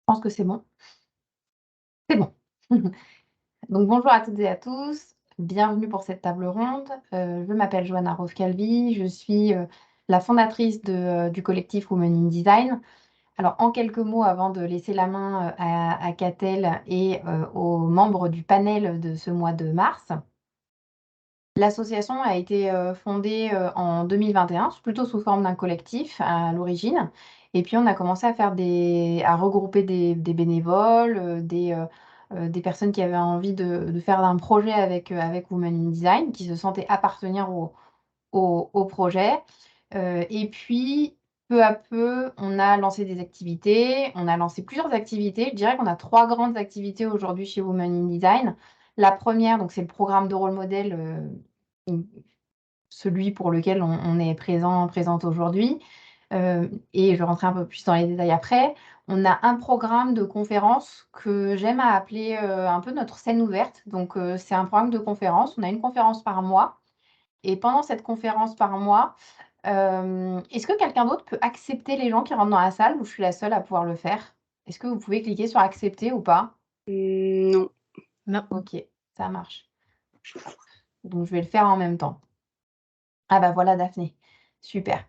Je pense que c'est bon. C'est bon. Donc bonjour à toutes et à tous, bienvenue pour cette table ronde. Je m'appelle Johanna Rove-Calvi, je suis, la fondatrice du collectif Women in Design. Alors en quelques mots, avant de laisser la main, à Catel et aux membres du panel de ce mois de mars. L'association a été, fondée, en 2021, plutôt sous forme d'un collectif à l'origine, et puis on a commencé à regrouper des bénévoles, des personnes qui avaient envie de faire un projet avec Women in Design, qui se sentaient appartenir au projet. Et puis peu à peu, on a lancé des activités, on a lancé plusieurs activités. Je dirais qu'on a 3 grandes activités aujourd'hui chez Women in Design. La première, donc c'est le programme de rôle modèle, mmh, celui pour lequel on est présente aujourd'hui, et je vais rentrer un peu plus dans les détails après. On a un programme de conférences que j'aime à appeler, un peu notre scène ouverte. Donc, c'est un programme de conférence. On a une conférence par mois, et pendant cette conférence par mois, est-ce que quelqu'un d'autre peut accepter les gens qui rentrent dans la salle, ou je suis la seule à pouvoir le faire? Est-ce que vous pouvez cliquer sur accepter ou pas? Non. Non. OK, ça marche. Donc je vais le faire en même temps. Ah bah voilà Daphné, super.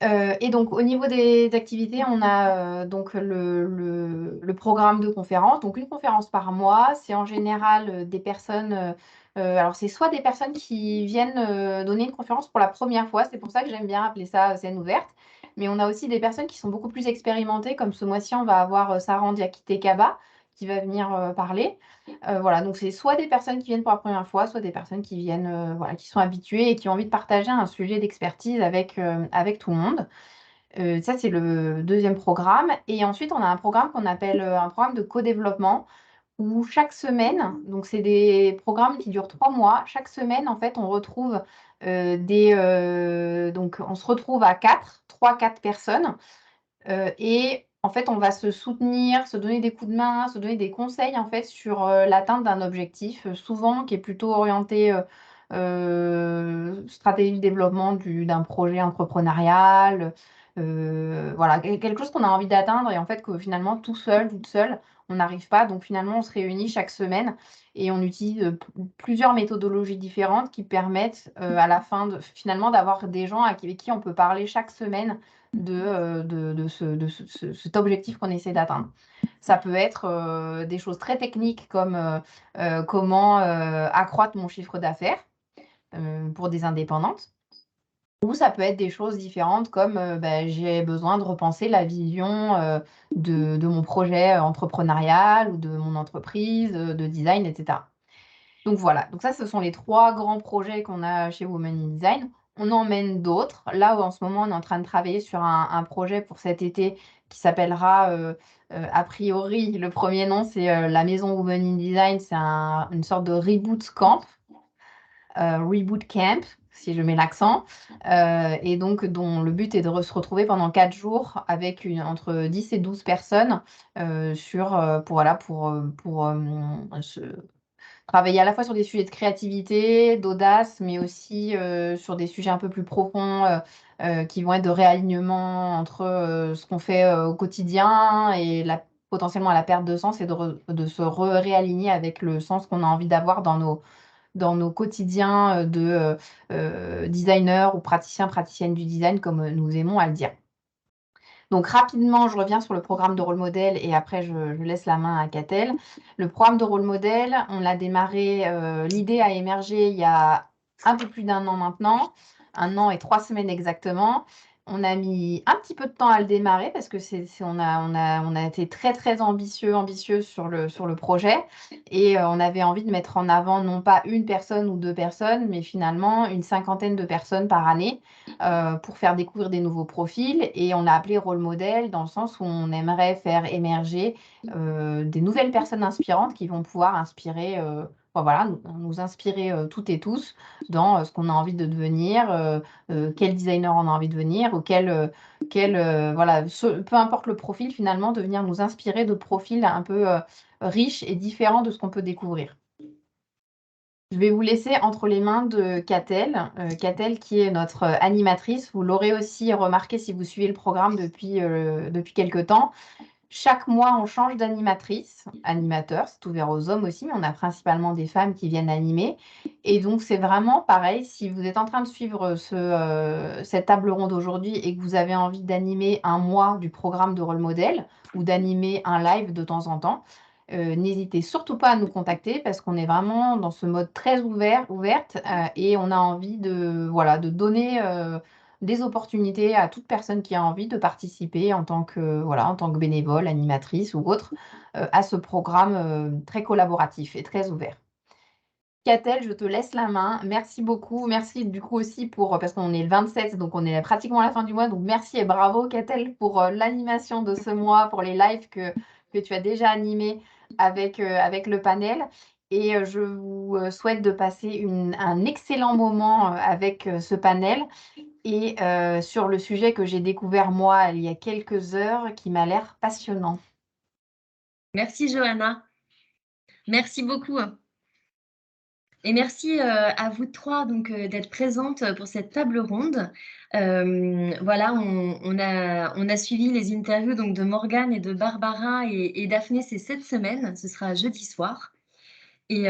Et donc au niveau des activités, on a, donc le programme de conférence. Donc une conférence par mois, c'est en général, des personnes, alors c'est soit des personnes qui viennent, donner une conférence pour la première fois, c'est pour ça que j'aime bien appeler ça, scène ouverte. Mais on a aussi des personnes qui sont beaucoup plus expérimentées, comme ce mois-ci, on va avoir, Saran Diakité Kaba qui va venir, parler. Voilà, donc c'est soit des personnes qui viennent pour la première fois, soit des personnes qui viennent, voilà, qui sont habituées et qui ont envie de partager un sujet d'expertise avec tout le monde. Ça, c'est le deuxième programme, et ensuite on a un programme qu'on appelle, un programme de co-développement où chaque semaine, donc c'est des programmes qui durent 3 mois. Chaque semaine, en fait, on retrouve, donc on se retrouve à 4, 3-4 personnes. Et en fait, on va se soutenir, se donner des coups de main, se donner des conseils, en fait, sur, l'atteinte d'un objectif, souvent qui est plutôt orienté, stratégie de développement d'un projet entrepreneurial, voilà, quelque chose qu'on a envie d'atteindre, et en fait que finalement tout seul, toute seule, on n'arrive pas. Donc finalement, on se réunit chaque semaine et on utilise, plusieurs méthodologies différentes qui permettent, à la fin finalement d'avoir des gens avec qui on peut parler chaque semaine cet objectif qu'on essaie d'atteindre. Ça peut être, des choses très techniques comme, comment, accroître mon chiffre d'affaires, pour des indépendantes. Ou ça peut être des choses différentes comme, j'ai besoin de repenser la vision, de mon projet, entrepreneurial, ou de mon entreprise, de design, et cetera. Donc voilà, donc ça, ce sont les 3 grands projets qu'on a chez Women in Design. On en mène d'autres. Là, en ce moment, on est en train de travailler sur un projet pour cet été qui s'appellera, a priori, le premier nom, c'est, la maison Women in Design. C'est une sorte de reboot camp, reboot camp, si je mets l'accent, et donc dont le but est de se retrouver pendant 4 jours avec entre 10 et 12 personnes, pour voilà, se travailler à la fois sur des sujets de créativité, d'audace, mais aussi, sur des sujets un peu plus profonds, qui vont être de réalignement entre, ce qu'on fait, au quotidien, et potentiellement la perte de sens, et de se réaligner avec le sens qu'on a envie d'avoir dans nos quotidiens, designers ou praticiens, praticiennes du design, comme, nous aimons à le dire. Donc rapidement, je reviens sur le programme de rôle modèle, et après je laisse la main à Catel. Le programme de rôle modèle, on l'a démarré, l'idée a émergé il y a un peu plus d'1 an maintenant, 1 an et 3 semaines exactement. On a mis un petit peu de temps à le démarrer parce que on a été très, très ambitieuses sur le projet, et on avait envie de mettre en avant non pas une personne ou 2 personnes, mais finalement une cinquantaine de personnes par année, pour faire découvrir des nouveaux profils. Et on a appelé rôle modèle dans le sens où on aimerait faire émerger, des nouvelles personnes inspirantes qui vont pouvoir inspirer, voilà, nous inspirer, toutes et tous dans, ce qu'on a envie de devenir, quel designer on a envie de devenir, ou voilà, peu importe le profil finalement, de venir nous inspirer de profils un peu, riches et différents de ce qu'on peut découvrir. Je vais vous laisser entre les mains de Catel, Catel qui est notre, animatrice. Vous l'aurez aussi remarqué si vous suivez le programme depuis quelque temps, Chaque mois, on change d'animatrice, animateur, c'est ouvert aux hommes aussi, mais on a principalement des femmes qui viennent animer. Et donc, c'est vraiment pareil, si vous êtes en train de suivre cette table ronde aujourd'hui et que vous avez envie d'animer un mois du programme de rôle modèle ou d'animer un live de temps en temps, n'hésitez surtout pas à nous contacter parce qu'on est vraiment dans ce mode très ouverte et on a envie voilà, de donner des opportunités à toute personne qui a envie de participer voilà, en tant que bénévole, animatrice ou autre, à ce programme très collaboratif et très ouvert. Catel, je te laisse la main. Merci beaucoup. Merci du coup aussi parce qu'on est le 27, donc on est pratiquement à la fin du mois. Donc merci et bravo Catel pour l'animation de ce mois, pour les lives que tu as déjà animés avec le panel. Et je vous souhaite de passer un excellent moment avec ce panel et sur le sujet que j'ai découvert moi il y a quelques heures qui m'a l'air passionnant. Merci Johanna. Merci beaucoup. Et merci à vous trois d'être présentes pour cette table ronde. Voilà, on a suivi les interviews de Morgane et de Barbara et Daphné, c'est cette semaine, ce sera jeudi soir. Et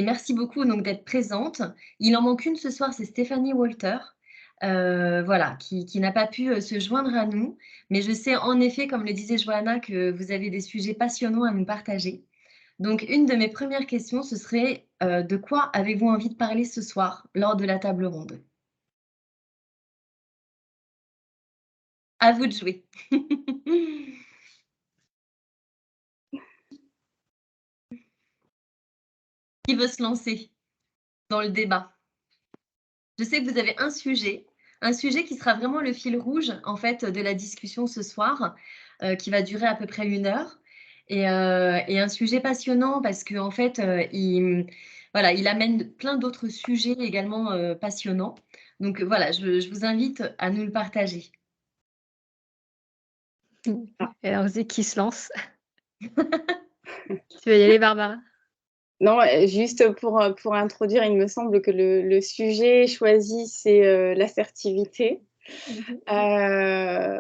merci beaucoup d'être présente. Il en manque une ce soir, c'est Stéphanie Walter, voilà, qui n'a pas pu se joindre à nous. Mais je sais en effet, comme le disait Johanna, que vous avez des sujets passionnants à nous partager. Donc, une de mes premières questions, ce serait de quoi avez-vous envie de parler ce soir lors de la table ronde? À vous de jouer. Qui veut se lancer dans le débat? Je sais que vous avez un sujet qui sera vraiment le fil rouge en fait de la discussion ce soir, qui va durer à peu près 1 heure et un sujet passionnant parce qu'en fait, voilà, il amène plein d'autres sujets également, passionnants. Donc voilà, je vous invite à nous le partager. Et alors, vas-y, qui se lance? Tu veux y aller, Barbara? Non, juste pour introduire, il me semble que le sujet choisi, c'est l'assertivité. Je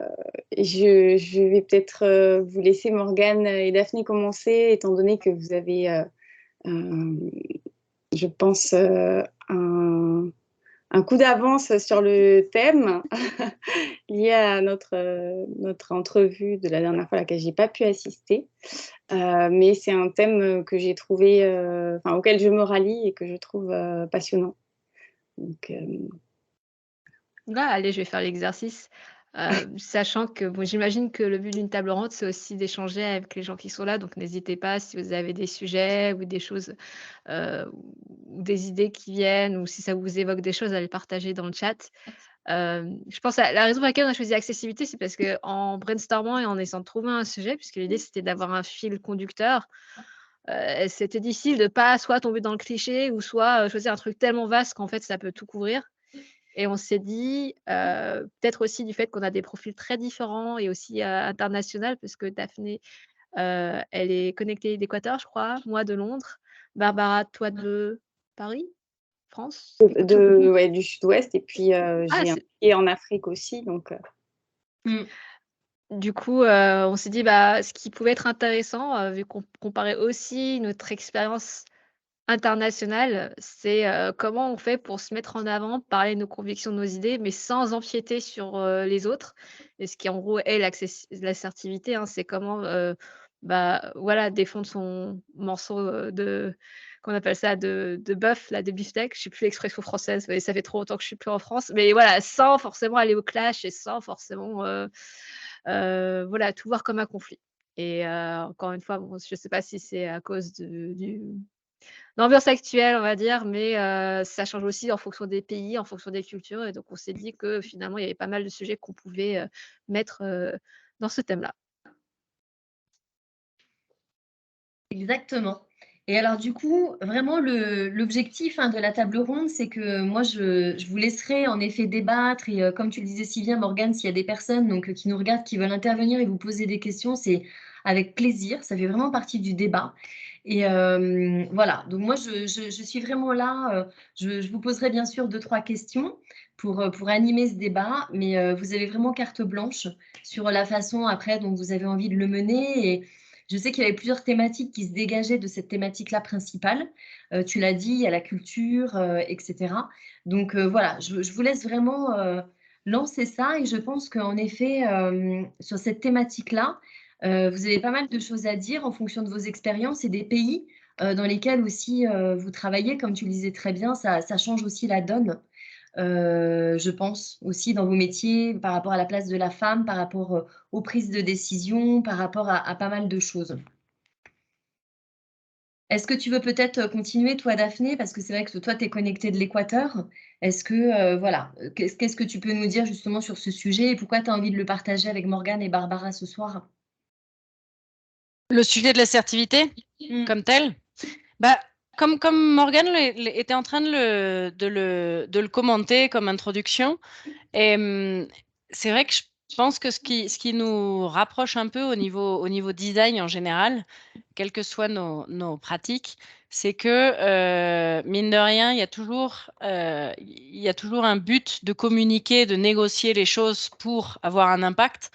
vais peut-être vous laisser Morgane et Daphné commencer, étant donné que vous avez, je pense, un coup d'avance sur le thème lié à notre entrevue de la dernière fois à laquelle je n'ai pas pu assister. Mais c'est un thème que j'ai trouvé, auquel je me rallie et que je trouve passionnant. Donc, Allez, je vais faire l'exercice. Sachant que, bon, j'imagine que le but d'une table ronde, c'est aussi d'échanger avec les gens qui sont là. Donc, n'hésitez pas si vous avez des sujets ou des choses, ou des idées qui viennent, ou si ça vous évoque des choses, à les partager dans le chat. Je pense à la raison pour laquelle on a choisi accessibilité, c'est parce qu'en brainstormant et en essayant de trouver un sujet, puisque l'idée, c'était d'avoir un fil conducteur, c'était difficile de pas soit tomber dans le cliché ou soit choisir un truc tellement vaste qu'en fait, ça peut tout couvrir. Et on s'est dit, peut-être aussi du fait qu'on a des profils très différents et aussi international, parce que Daphné, elle est connectée d'Équateur, je crois, moi de Londres. Barbara, toi de Paris? France? du sud-ouest, et puis j'ai un c'est pied en Afrique aussi. Donc, Du coup, on s'est dit, bah, ce qui pouvait être intéressant, vu qu'on comparait aussi notre expérience internationale, c'est, comment on fait pour se mettre en avant, parler de nos convictions, de nos idées, mais sans empiéter sur, les autres. Et ce qui en gros est l'assertivité, hein, c'est comment, bah, voilà, défendre son morceau, qu'on appelle ça, de bœuf, là, de beefsteak. Je sais plus l'expression française, mais ça fait trop longtemps que je suis plus en France. Mais voilà, sans forcément aller au clash et sans forcément, voilà, tout voir comme un conflit. Et encore une fois, bon, je sais pas si c'est à cause du l'ambiance actuelle, on va dire, mais ça change aussi en fonction des pays, en fonction des cultures, et donc on s'est dit que finalement, il y avait pas mal de sujets qu'on pouvait, mettre, dans ce thème-là. Exactement. Et alors du coup, vraiment l'objectif de la table ronde, c'est que moi, je vous laisserai en effet débattre et comme tu le disais si bien, Morgane, s'il y a des personnes qui nous regardent, qui veulent intervenir et vous poser des questions, c'est avec plaisir. Ça fait vraiment partie du débat. Et voilà, donc moi, je suis vraiment là. Je vous poserai bien sûr 2-3 questions pour animer ce débat, mais vous avez vraiment carte blanche sur la façon après dont vous avez envie de le mener. Et je sais qu'il y avait plusieurs thématiques qui se dégageaient de cette thématique-là principale. Tu l'as dit, il y a la culture, etc. Donc voilà, je vous laisse vraiment lancer ça. Et je pense qu'en effet, sur cette thématique-là, vous avez pas mal de choses à dire en fonction de vos expériences et des pays dans lesquels aussi vous travaillez. Comme tu le disais très bien, ça change aussi la donne, je pense, aussi dans vos métiers, par rapport à la place de la femme, par rapport aux prises de décision, par rapport à pas mal de choses. Est-ce que tu veux peut-être continuer, toi, Daphné, parce que c'est vrai que toi, tu es connectée de l'Équateur. Est-ce que, voilà, qu'est-ce que tu peux nous dire justement sur ce sujet et pourquoi tu as envie de le partager avec Morgane et Barbara ce soir? Le sujet de l'assertivité, comme tel, bah, comme Morgane était en train de le commenter comme introduction, et c'est vrai que je pense que ce qui nous rapproche un peu au niveau design en général, quelles que soient nos pratiques, c'est que, mine de rien, il y a toujours un but de communiquer, de négocier les choses pour avoir un impact.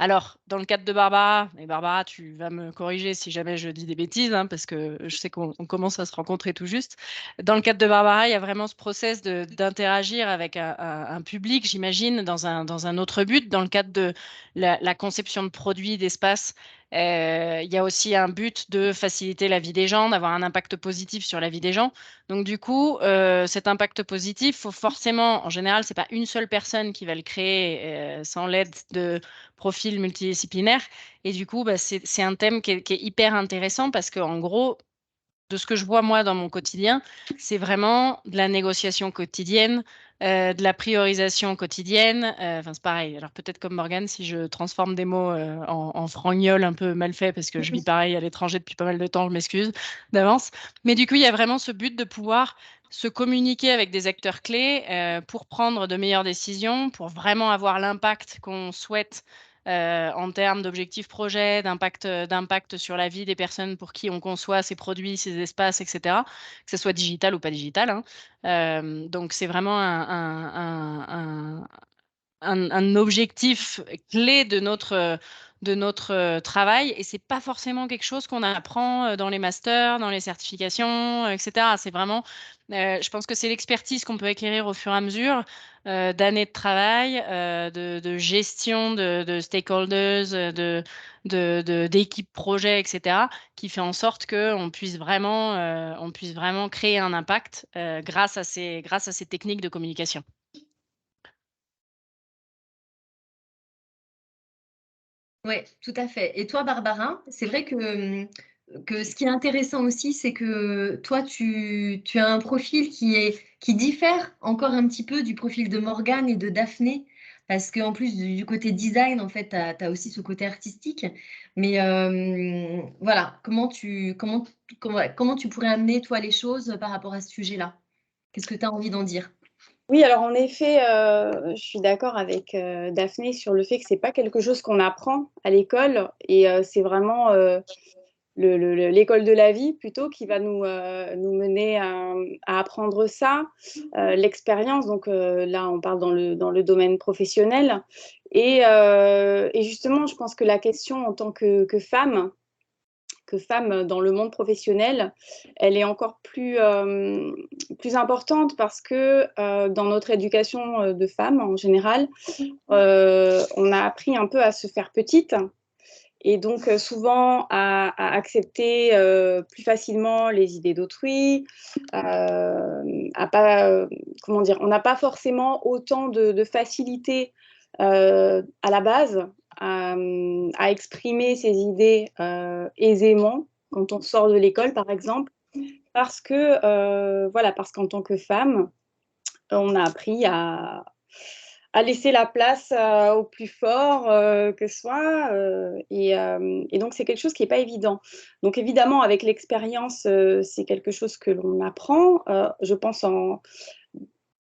Alors, dans le cadre de Barbara, et Barbara, tu vas me corriger si jamais je dis des bêtises, hein, parce que je sais qu'on commence à se rencontrer tout juste. Dans le cadre de Barbara, il y a vraiment ce process d'interagir avec un public, j'imagine, dans un autre but. Dans le cadre de la conception de produits, d'espace, il y a aussi un but de faciliter la vie des gens, d'avoir un impact positif sur la vie des gens. Donc, du coup, cet impact positif, faut forcément, en général, c'est pas une seule personne qui va le créer sans l'aide de profils multidisciplinaires. Et du coup, bah, c'est un thème qui est hyper intéressant parce qu'en gros, de ce que je vois moi dans mon quotidien, c'est vraiment de la négociation quotidienne, de la priorisation quotidienne. Enfin, c'est pareil. Alors peut-être comme Morgane, si je transforme des mots en frangnol un peu mal fait, parce que je vis pareil à l'étranger depuis pas mal de temps, je m'excuse d'avance. Mais du coup, il y a vraiment ce but de pouvoir se communiquer avec des acteurs clés pour prendre de meilleures décisions, pour vraiment avoir l'impact qu'on souhaite en termes d'objectifs projets, d'impact sur la vie des personnes pour qui on conçoit ces produits, ces espaces, etc., que ce soit digital ou pas digital, hein. Donc, c'est vraiment un objectif clé de notre travail, et c'est pas forcément quelque chose qu'on apprend dans les masters, dans les certifications, etc. C'est vraiment, je pense que c'est l'expertise qu'on peut acquérir au fur et à mesure d'années de travail, de gestion de stakeholders, d'équipes projets, etc., qui fait en sorte qu'on puisse vraiment créer un impact grâce à ces techniques de communication. Oui, tout à fait. Et toi, Barbara, c'est vrai que ce qui est intéressant aussi, c'est que toi, tu as un profil qui diffère encore un petit peu du profil de Morgane et de Daphné, parce qu'en plus du côté design, en fait, tu as aussi ce côté artistique. Mais voilà, comment tu pourrais amener, toi, les choses par rapport à ce sujet-là? Qu'est-ce que tu as envie d'en dire? Oui, alors en effet, je suis d'accord avec Daphné sur le fait que c'est pas quelque chose qu'on apprend à l'école et c'est vraiment l'école de la vie plutôt qui va nous mener à apprendre ça, l'expérience. Donc là, on parle dans le domaine professionnel et justement, je pense que la question en tant que femme dans le monde professionnel, elle est encore plus importante parce que dans notre éducation de femmes en général, on a appris un peu à se faire petite et donc souvent à accepter plus facilement les idées d'autrui, à pas, comment dire, on n'a pas forcément autant de facilité à la base à exprimer ses idées aisément quand on sort de l'école, par exemple, parce qu'en tant que femme, on a appris à laisser la place au plus fort que soi. Et donc, c'est quelque chose qui n'est pas évident. Donc, évidemment, avec l'expérience, c'est quelque chose que l'on apprend. Je pense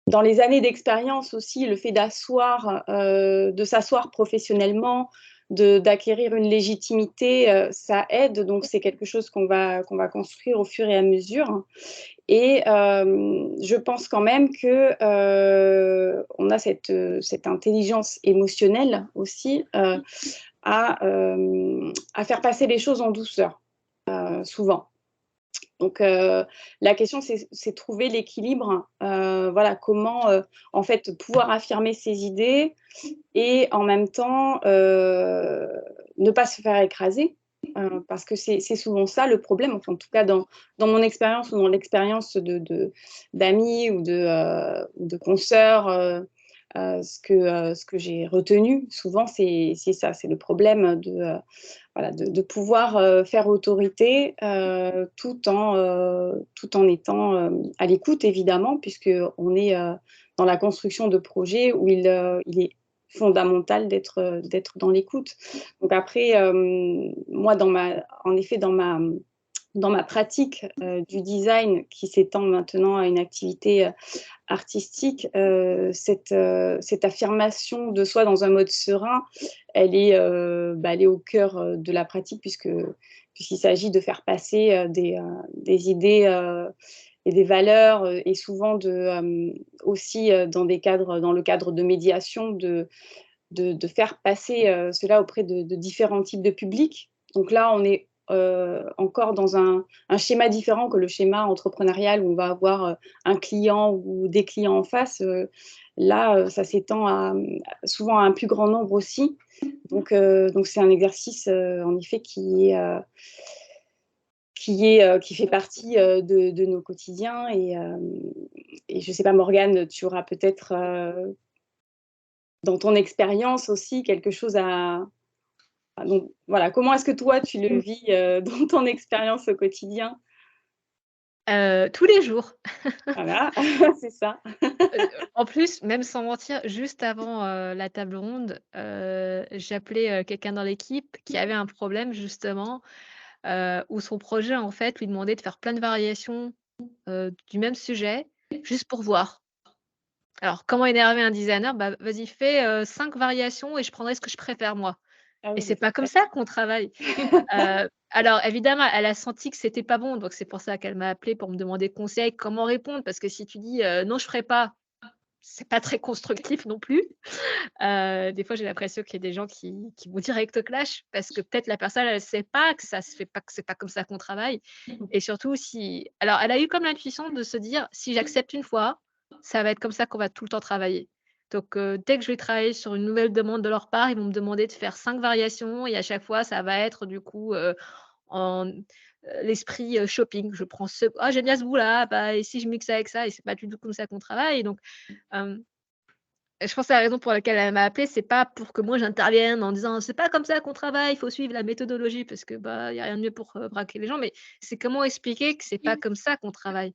dans les années d'expérience aussi, le fait de s'asseoir professionnellement, d'acquérir une légitimité, ça aide. Donc, c'est quelque chose qu'on va construire au fur et à mesure. Et je pense quand même que on a cette intelligence émotionnelle aussi à faire passer les choses en douceur, souvent. Donc, la question, c'est trouver l'équilibre. Voilà, comment, en fait, pouvoir affirmer ses idées et en même temps ne pas se faire écraser. Parce que c'est souvent ça le problème, enfin, en tout cas dans mon expérience ou dans l'expérience d'amis ou de consoeurs, ce que j'ai retenu souvent, c'est ça, c'est le problème voilà, de pouvoir faire autorité tout en étant à l'écoute, évidemment, puisqu'on est dans la construction de projets où il est fondamental d'être dans l'écoute. Donc après, moi, en effet, dans ma pratique du design qui s'étend maintenant à une activité artistique, cette affirmation de soi dans un mode serein, elle est au cœur de la pratique puisqu'il s'agit de faire passer des idées et des valeurs et souvent aussi dans le cadre de médiation de faire passer cela auprès de différents types de publics. Donc là, on est encore dans un schéma différent que le schéma entrepreneurial où on va avoir un client ou des clients en face. Là, ça s'étend souvent à un plus grand nombre aussi. Donc c'est un exercice, en effet, qui fait partie de nos quotidiens. Et je ne sais pas, Morgane, tu auras peut-être dans ton expérience aussi quelque chose donc, voilà, comment est-ce que toi, tu le vis dans ton expérience au quotidien? Tous les jours. Voilà, c'est ça. En plus, même sans mentir, juste avant, la table ronde, j'ai appelé, quelqu'un dans l'équipe qui avait un problème justement, où son projet, en fait, lui demandait de faire plein de variations, du même sujet, juste pour voir. Alors comment énerver un designer? Bah, vas-y, fais, 5 variations et je prendrai ce que je préfère moi. Ah Et oui, c'est pas comme ça qu'on travaille. Alors évidemment, elle a senti que c'était pas bon, donc c'est pour ça qu'elle m'a appelée pour me demander conseil, comment répondre. Parce que si tu dis: «Non, je ferai pas», c'est pas très constructif non plus. Des fois, j'ai l'impression qu'il y a des gens qui vont direct au clash parce que peut-être la personne, elle sait pas que ça se fait pas, que c'est pas comme ça qu'on travaille. Et surtout si alors elle a eu comme l'intuition de se dire: «Si j'accepte une fois, ça va être comme ça qu'on va tout le temps travailler». Donc dès que je vais travailler sur une nouvelle demande de leur part, ils vont me demander de faire 5 variations et à chaque fois, ça va être du coup, en l'esprit, shopping. Je prends ce: «Ah, j'aime bien ce bout-là, bah et si je mixe avec ça?» Et c'est pas du tout comme ça qu'on travaille. Donc hem et je pense que la raison pour laquelle elle m'a appelée, c'est pas pour que moi j'intervienne en disant: «C'est pas comme ça qu'on travaille, il faut suivre la méthodologie», parce que, bah, il y a rien de mieux pour, braquer les gens, mais c'est comment expliquer que c'est pas comme ça qu'on travaille.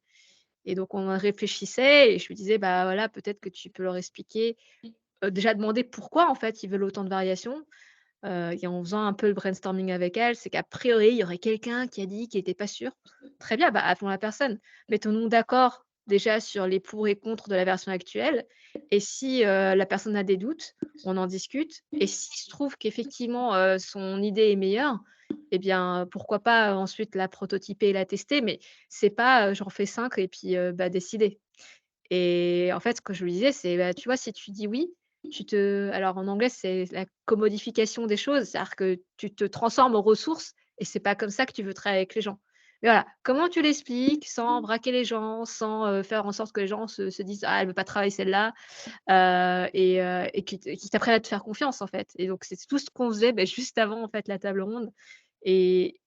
Et donc on réfléchissait et je lui disais: «Bah, voilà, peut-être que tu peux leur expliquer», déjà demander pourquoi en fait ils veulent autant de variations, et en faisant un peu le brainstorming avec elle, c'est qu'a priori, il y aurait quelqu'un qui a dit qu'il était pas sûr. Très bien, bah, appelons la personne. Mettons-nous d'accord déjà sur les pour et contre de la version actuelle et si, la personne a des doutes, on en discute et s'il se trouve qu'effectivement, son idée est meilleure et bien, pourquoi pas ensuite la prototyper et la tester, mais c'est pas, j'en fais 5 et puis, bah, décider. Et en fait, ce que je lui disais, c'est, bah, tu vois, si tu dis oui, alors en anglais, c'est la commodification des choses, c'est-à-dire que tu te transformes en ressource et c'est pas comme ça que tu veux travailler avec les gens. Mais voilà, comment tu l'expliques sans braquer les gens, sans, faire en sorte que les gens se disent: «Ah, elle veut pas travailler celle-là», et qu'ils t'apprennent à te faire confiance, en fait. Et donc c'est tout ce qu'on faisait, beh, juste avant, en fait, la table ronde. Et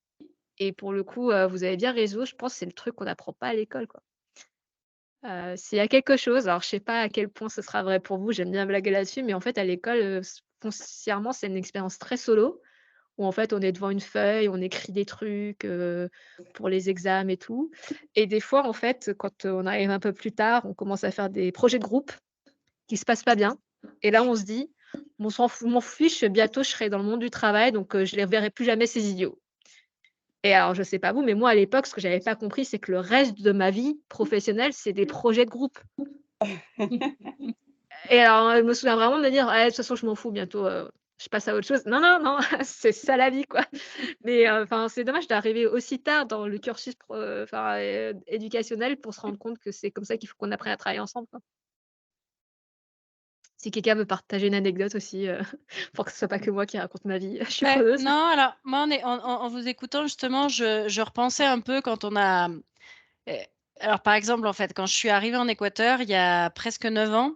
pour le coup, vous avez bien raison, je pense que c'est le truc qu'on n'apprend pas à l'école, quoi. S'il y a quelque chose, alors je sais pas à quel point ce sera vrai pour vous, j'aime bien blaguer là-dessus, mais en fait à l'école, foncièrement, c'est une expérience très solo, où en fait on est devant une feuille, on écrit des trucs, pour les examens et tout. Et des fois, en fait, quand, on arrive un peu plus tard, on commence à faire des projets de groupe qui se passent pas bien. Et là, on se dit: «On s'en fout, m'en fiche, bientôt je serai dans le monde du travail, donc je les reverrai plus jamais ces idiots». Et alors, je sais pas vous, mais moi, à l'époque, ce que j'avais pas compris, c'est que le reste de ma vie professionnelle, c'est des projets de groupe. Et alors, je me souviens vraiment de me dire: «Ouais, de toute façon, je m'en fous bientôt, je passe à autre chose. Non, non, non, c'est ça la vie, quoi. Mais enfin, c'est dommage d'arriver aussi tard dans le cursus éducationnel pour se rendre compte que c'est comme ça qu'il faut qu'on apprenne à travailler ensemble, quoi. Si quelqu'un veut partager une anecdote aussi, pour que ce soit pas que moi qui raconte ma vie, je suis preneuse. Non, alors moi, en vous écoutant, justement, je repensais un peu quand on a... alors, par exemple, en fait, quand je suis arrivée en Équateur, il y a presque 9 ans,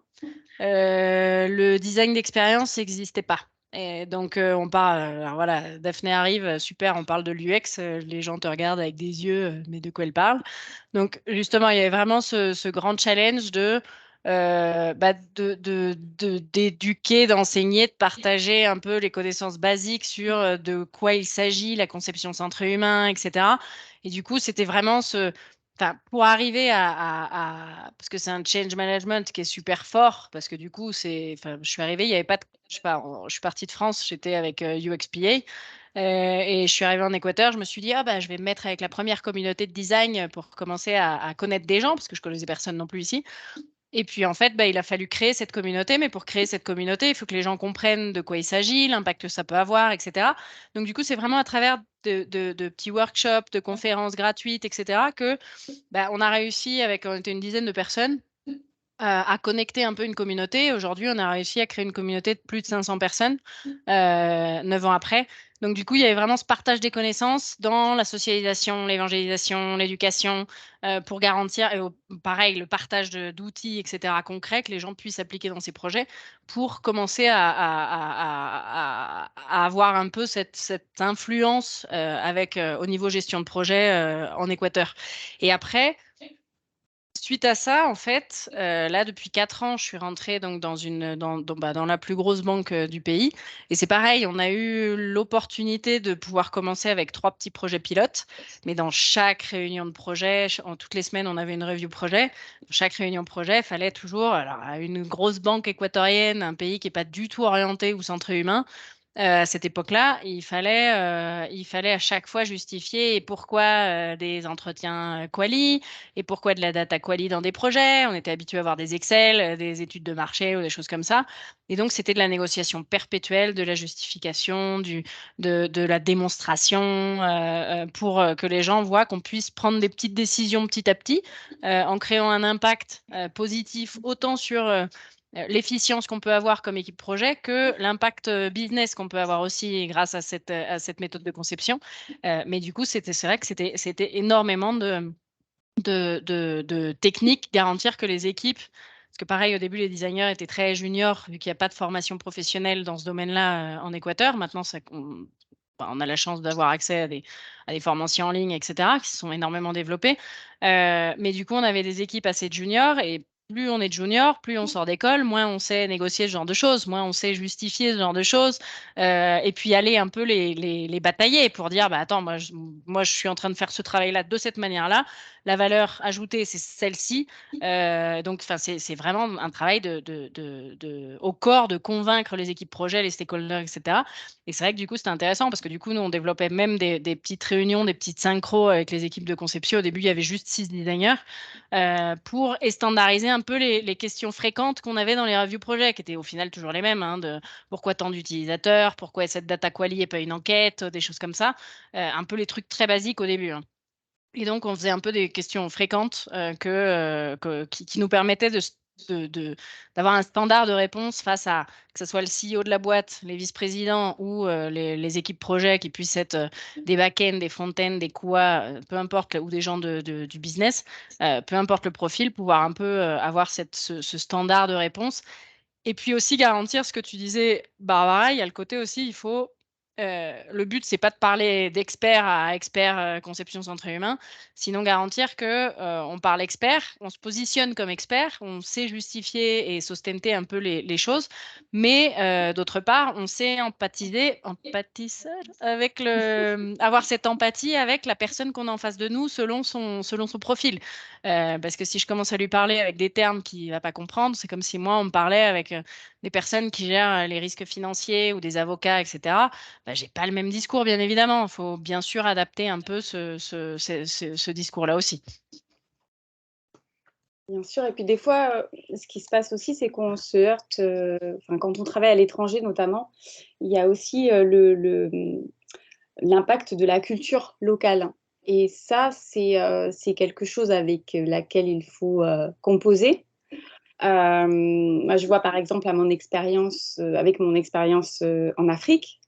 le design d'expérience n'existait pas. Et donc, on parle, alors voilà, Daphné arrive, super, on parle de l'UX, les gens te regardent avec des yeux, mais de quoi elle parle? Donc, justement, il y avait vraiment ce grand challenge d'éduquer, d'enseigner, de partager un peu les connaissances basiques sur de quoi il s'agit, la conception centrée humain, etc. Et du coup, c'était vraiment enfin, pour arriver parce que c'est un change management qui est super fort, parce que du coup, enfin, je suis arrivée, il n'y avait pas je sais pas, je suis partie de France, j'étais avec UXPA, et je suis arrivée en Équateur, je me suis dit, ah bah, je vais me mettre avec la première communauté de design pour commencer à connaître des gens, parce que je connaissais personne non plus ici. Et puis en fait, bah, il a fallu créer cette communauté, mais pour créer cette communauté, il faut que les gens comprennent de quoi il s'agit, l'impact que ça peut avoir, etc. Donc du coup, c'est vraiment à travers de petits workshops, de conférences gratuites, etc., que bah, on a réussi, on était une dizaine de personnes, à connecter un peu une communauté. Aujourd'hui, on a réussi à créer une communauté de plus de 500 personnes, 9 ans après. Donc, du coup, il y avait vraiment ce partage des connaissances dans la socialisation, l'évangélisation, l'éducation, pour garantir, pareil, le partage d'outils, etc., concrets que les gens puissent appliquer dans ces projets pour commencer à avoir un peu cette influence au niveau gestion de projet en Équateur. Et après, suite à ça, en fait, là, depuis 4 ans, je suis rentrée donc dans la plus grosse banque du pays. Et c'est pareil, on a eu l'opportunité de pouvoir commencer avec 3 petits projets pilotes. Mais dans chaque réunion de projet, toutes les semaines, on avait une review projet. Dans chaque réunion de projet, il fallait toujours, alors, à une grosse banque équatorienne, un pays qui n'est pas du tout orienté ou centré humain, à cette époque-là, il fallait à chaque fois justifier et pourquoi des entretiens quali et pourquoi de la data quali dans des projets. On était habitué à avoir des Excel, des études de marché ou des choses comme ça. Et donc, c'était de la négociation perpétuelle, de la justification, de la démonstration pour que les gens voient qu'on puisse prendre des petites décisions petit à petit en créant un impact positif autant sur l'efficience qu'on peut avoir comme équipe projet que l'impact business qu'on peut avoir aussi grâce à cette méthode de conception. Mais du coup, c'est vrai que c'était énormément de techniques, garantir que les équipes, parce que pareil, au début, les designers étaient très juniors, vu qu'il n'y a pas de formation professionnelle dans ce domaine-là en Équateur. Maintenant, on a la chance d'avoir accès à des formations en ligne, etc., qui se sont énormément développées. Mais du coup, on avait des équipes assez juniors et plus on est junior, plus on sort d'école, moins on sait négocier ce genre de choses, moins on sait justifier ce genre de choses, et puis aller un peu les batailler pour dire, bah attends, moi je suis en train de faire ce travail-là de cette manière-là, la valeur ajoutée, c'est celle-ci. Donc, c'est vraiment un travail au corps de convaincre les équipes projets, les stakeholders, etc. Et c'est vrai que du coup, c'était intéressant parce que du coup, nous, on développait même des petites réunions, des petites synchros avec les équipes de conception. Au début, il y avait juste 6 designers pour standardiser un peu les questions fréquentes qu'on avait dans les reviews projets, qui étaient au final toujours les mêmes, de pourquoi tant d'utilisateurs, pourquoi cette data quali et pas une enquête, des choses comme ça. Un peu les trucs très basiques au début. Et donc, on faisait un peu des questions fréquentes qui nous permettaient d'avoir un standard de réponse face à que ce soit le CEO de la boîte, les vice-présidents ou les équipes projets qui puissent être des back-end, des front-end, des QA, peu importe, ou des gens du business, peu importe le profil, pouvoir un peu avoir ce standard de réponse. Et puis aussi garantir ce que tu disais, Barbara, il y a le côté aussi, il faut le but, c'est pas de parler d'expert à expert conception centrée humain, sinon garantir que on parle expert, on se positionne comme expert, on sait justifier et sustenter un peu les choses, mais d'autre part, on sait empathiser avec avoir cette empathie avec la personne qu'on a en face de nous selon son profil. Parce que si je commence à lui parler avec des termes qu'il ne va pas comprendre, c'est comme si moi, on me parlait avec des personnes qui gèrent les risques financiers ou des avocats, etc. Bah, je n'ai pas le même discours, bien évidemment. Il faut bien sûr adapter un peu ce discours-là aussi. Bien sûr, et puis des fois, ce qui se passe aussi, c'est qu'on se heurte, quand on travaille à l'étranger notamment, il y a aussi l'impact de la culture locale. Et ça, c'est quelque chose avec laquelle il faut composer. Moi, je vois par exemple avec mon expérience en Afrique,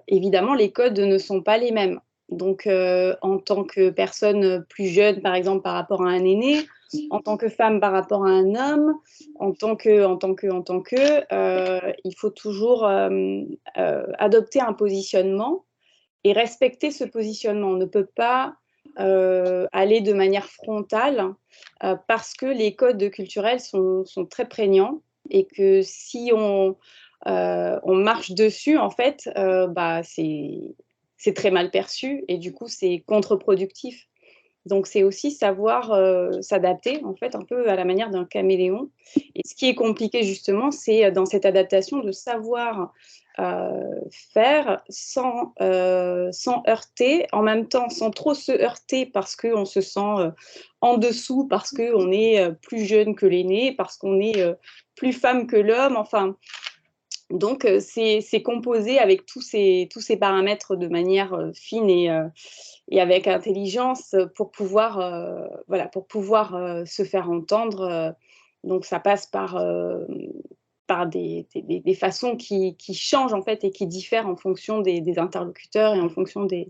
évidemment, les codes ne sont pas les mêmes. Donc, en tant que personne plus jeune, par exemple, par rapport à un aîné, en tant que femme par rapport à un homme, il faut toujours adopter un positionnement et respecter ce positionnement. On ne peut pas aller de manière frontale parce que les codes culturels sont très prégnants et que si on marche dessus, en fait, c'est très mal perçu et du coup, c'est contre-productif. Donc, c'est aussi savoir s'adapter, en fait, un peu à la manière d'un caméléon. Et ce qui est compliqué, justement, c'est dans cette adaptation de savoir faire sans heurter, en même temps sans trop se heurter parce qu'on se sent en dessous, parce qu'on est plus jeune que l'aîné, parce qu'on est plus femme que l'homme, enfin. Donc, c'est composé avec tous ces paramètres de manière fine et avec intelligence pour pouvoir, se faire entendre. Donc, ça passe par des façons qui changent en fait et qui diffèrent en fonction des interlocuteurs et en fonction de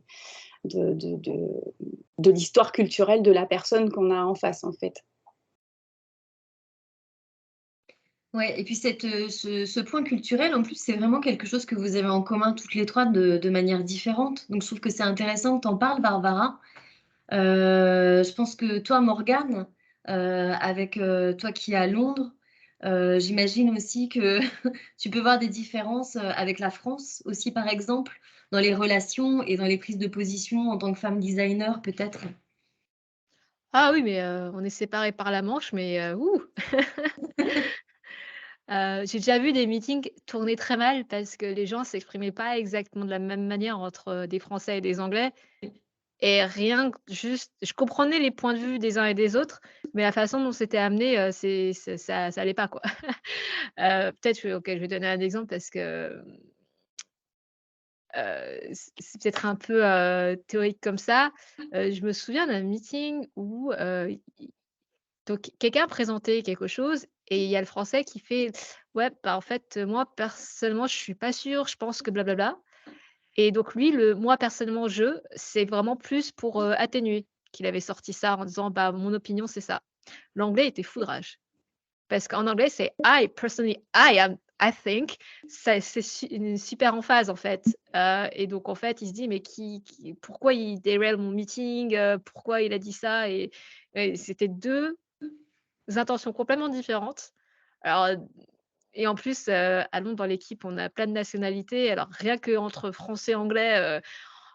l'histoire culturelle de la personne qu'on a en face en fait. Ouais, et puis ce point culturel, en plus, c'est vraiment quelque chose que vous avez en commun toutes les trois de manière différente. Donc, je trouve que c'est intéressant que tu en parles, Barbara. Je pense que toi, Morgane, avec toi qui es à Londres, j'imagine aussi que tu peux voir des différences avec la France aussi, par exemple, dans les relations et dans les prises de position en tant que femme designer, peut-être. Ah oui, mais on est séparés par la Manche, mais ouh! J'ai déjà vu des meetings tourner très mal parce que les gens s'exprimaient pas exactement de la même manière entre, des Français et des Anglais et rien que juste je comprenais les points de vue des uns et des autres, mais la façon dont c'était amené, ça allait pas, quoi. Peut-être je vais donner un exemple parce que, c'est peut-être un peu, théorique comme ça. Je me souviens d'un meeting où, donc quelqu'un présentait quelque chose et il y a le Français qui fait: «Ouais, bah, en fait, moi personnellement, je suis pas sûr, je pense que blablabla» et donc lui, le «moi personnellement, je», c'est vraiment plus pour, atténuer qu'il avait sorti ça en disant: «Bah, mon opinion, c'est ça». L'anglais était foudrage parce qu'en anglais, c'est «I personally, I think», ça c'est une super emphase, en fait, et donc en fait, il se dit: «Mais pourquoi il derail mon meeting? Pourquoi il a dit ça?» et c'était 2 intentions complètement différentes. Alors, et en plus, à Londres, dans l'équipe, on a plein de nationalités. Alors rien qu'entre français, anglais,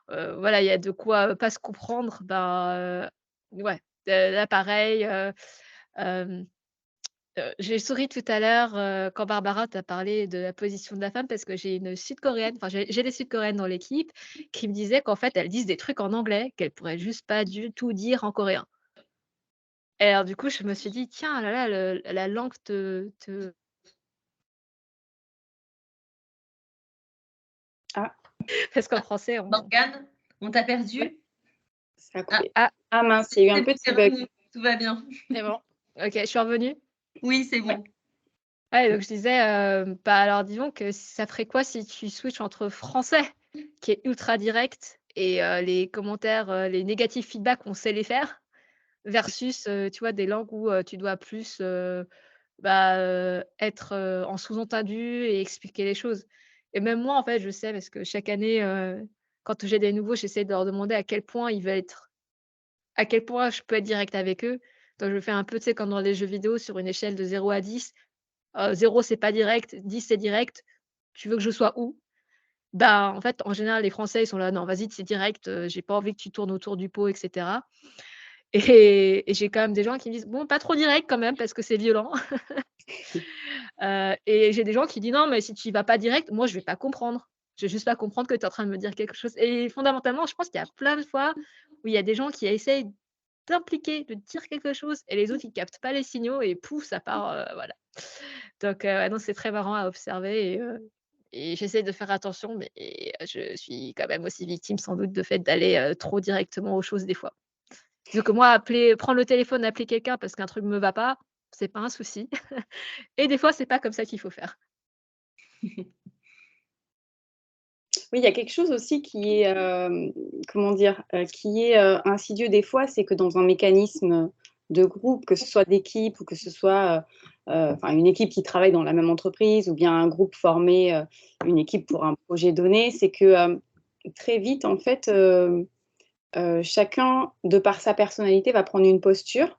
voilà, il y a de quoi, pas se comprendre. Ben, ouais, là pareil, hem, j'ai souri tout à l'heure, quand Barbara t'a parlé de la position de la femme parce que j'ai une sud-coréenne, enfin j'ai des sud-coréennes dans l'équipe qui me disaient qu'en fait, elles disent des trucs en anglais qu'elles pourraient juste pas du tout dire en coréen. Et alors du coup, je me suis dit: «Tiens, ah là là, la langue te» Ah, parce qu'en français, on Morgane, on t'a ouais, perdu? ça a Ah, coupé. ah, Ah mince, il y a eu un c'est bon, petit c'est bug. revenu. Tout va bien. c'est bon. OK, je suis revenue. Oui, c'est bon. Ouais, donc je disais, bah, alors disons que ça ferait quoi si tu switches entre français, qui est ultra direct et les commentaires, les négatifs feedback, on sait les faire, versus, tu vois, des langues où, tu dois plus, bah, être, en sous-entendu et expliquer les choses. Et même moi, en fait, je sais parce que chaque année, quand j'ai des nouveaux, j'essaie de leur demander à quel point je peux être direct avec eux. Donc je fais un peu, tu sais, comme dans les jeux vidéo sur une échelle de 0 à 10. 0 c'est pas direct, 10 c'est direct. Tu veux que je sois où? Bah, en fait, en général, les Français, ils sont là: «Non, vas-y, c'est direct, j'ai pas envie que tu tournes autour du pot et cetera» et j'ai quand même des gens qui me disent: «Bon, pas trop direct quand même parce que c'est violent». Et j'ai des gens qui disent: «Non, mais si tu y vas pas direct, moi, je vais pas comprendre. Je vais juste pas comprendre que tu es en train de me dire quelque chose» et fondamentalement, je pense qu'il y a plein de fois où il y a des gens qui essayent t'impliquer, de dire quelque chose et les autres, ils captent pas les signaux et pouf, ça part, voilà. Donc non, c'est très marrant à observer et j'essaie de faire attention, mais je suis quand même aussi victime sans doute de fait d'aller, trop directement aux choses des fois. Donc moi, prendre le téléphone, appeler quelqu'un parce qu'un truc me va pas, c'est pas un souci et des fois, c'est pas comme ça qu'il faut faire. Oui, il y a quelque chose aussi qui est, comment dire? Qui est, insidieux des fois, c'est que dans un mécanisme de groupe, que ce soit d'équipe ou que ce soit, enfin une équipe qui travaille dans la même entreprise ou bien un groupe formé, une équipe pour un projet donné, c'est que, très vite en fait, chacun, de par sa personnalité, va prendre une posture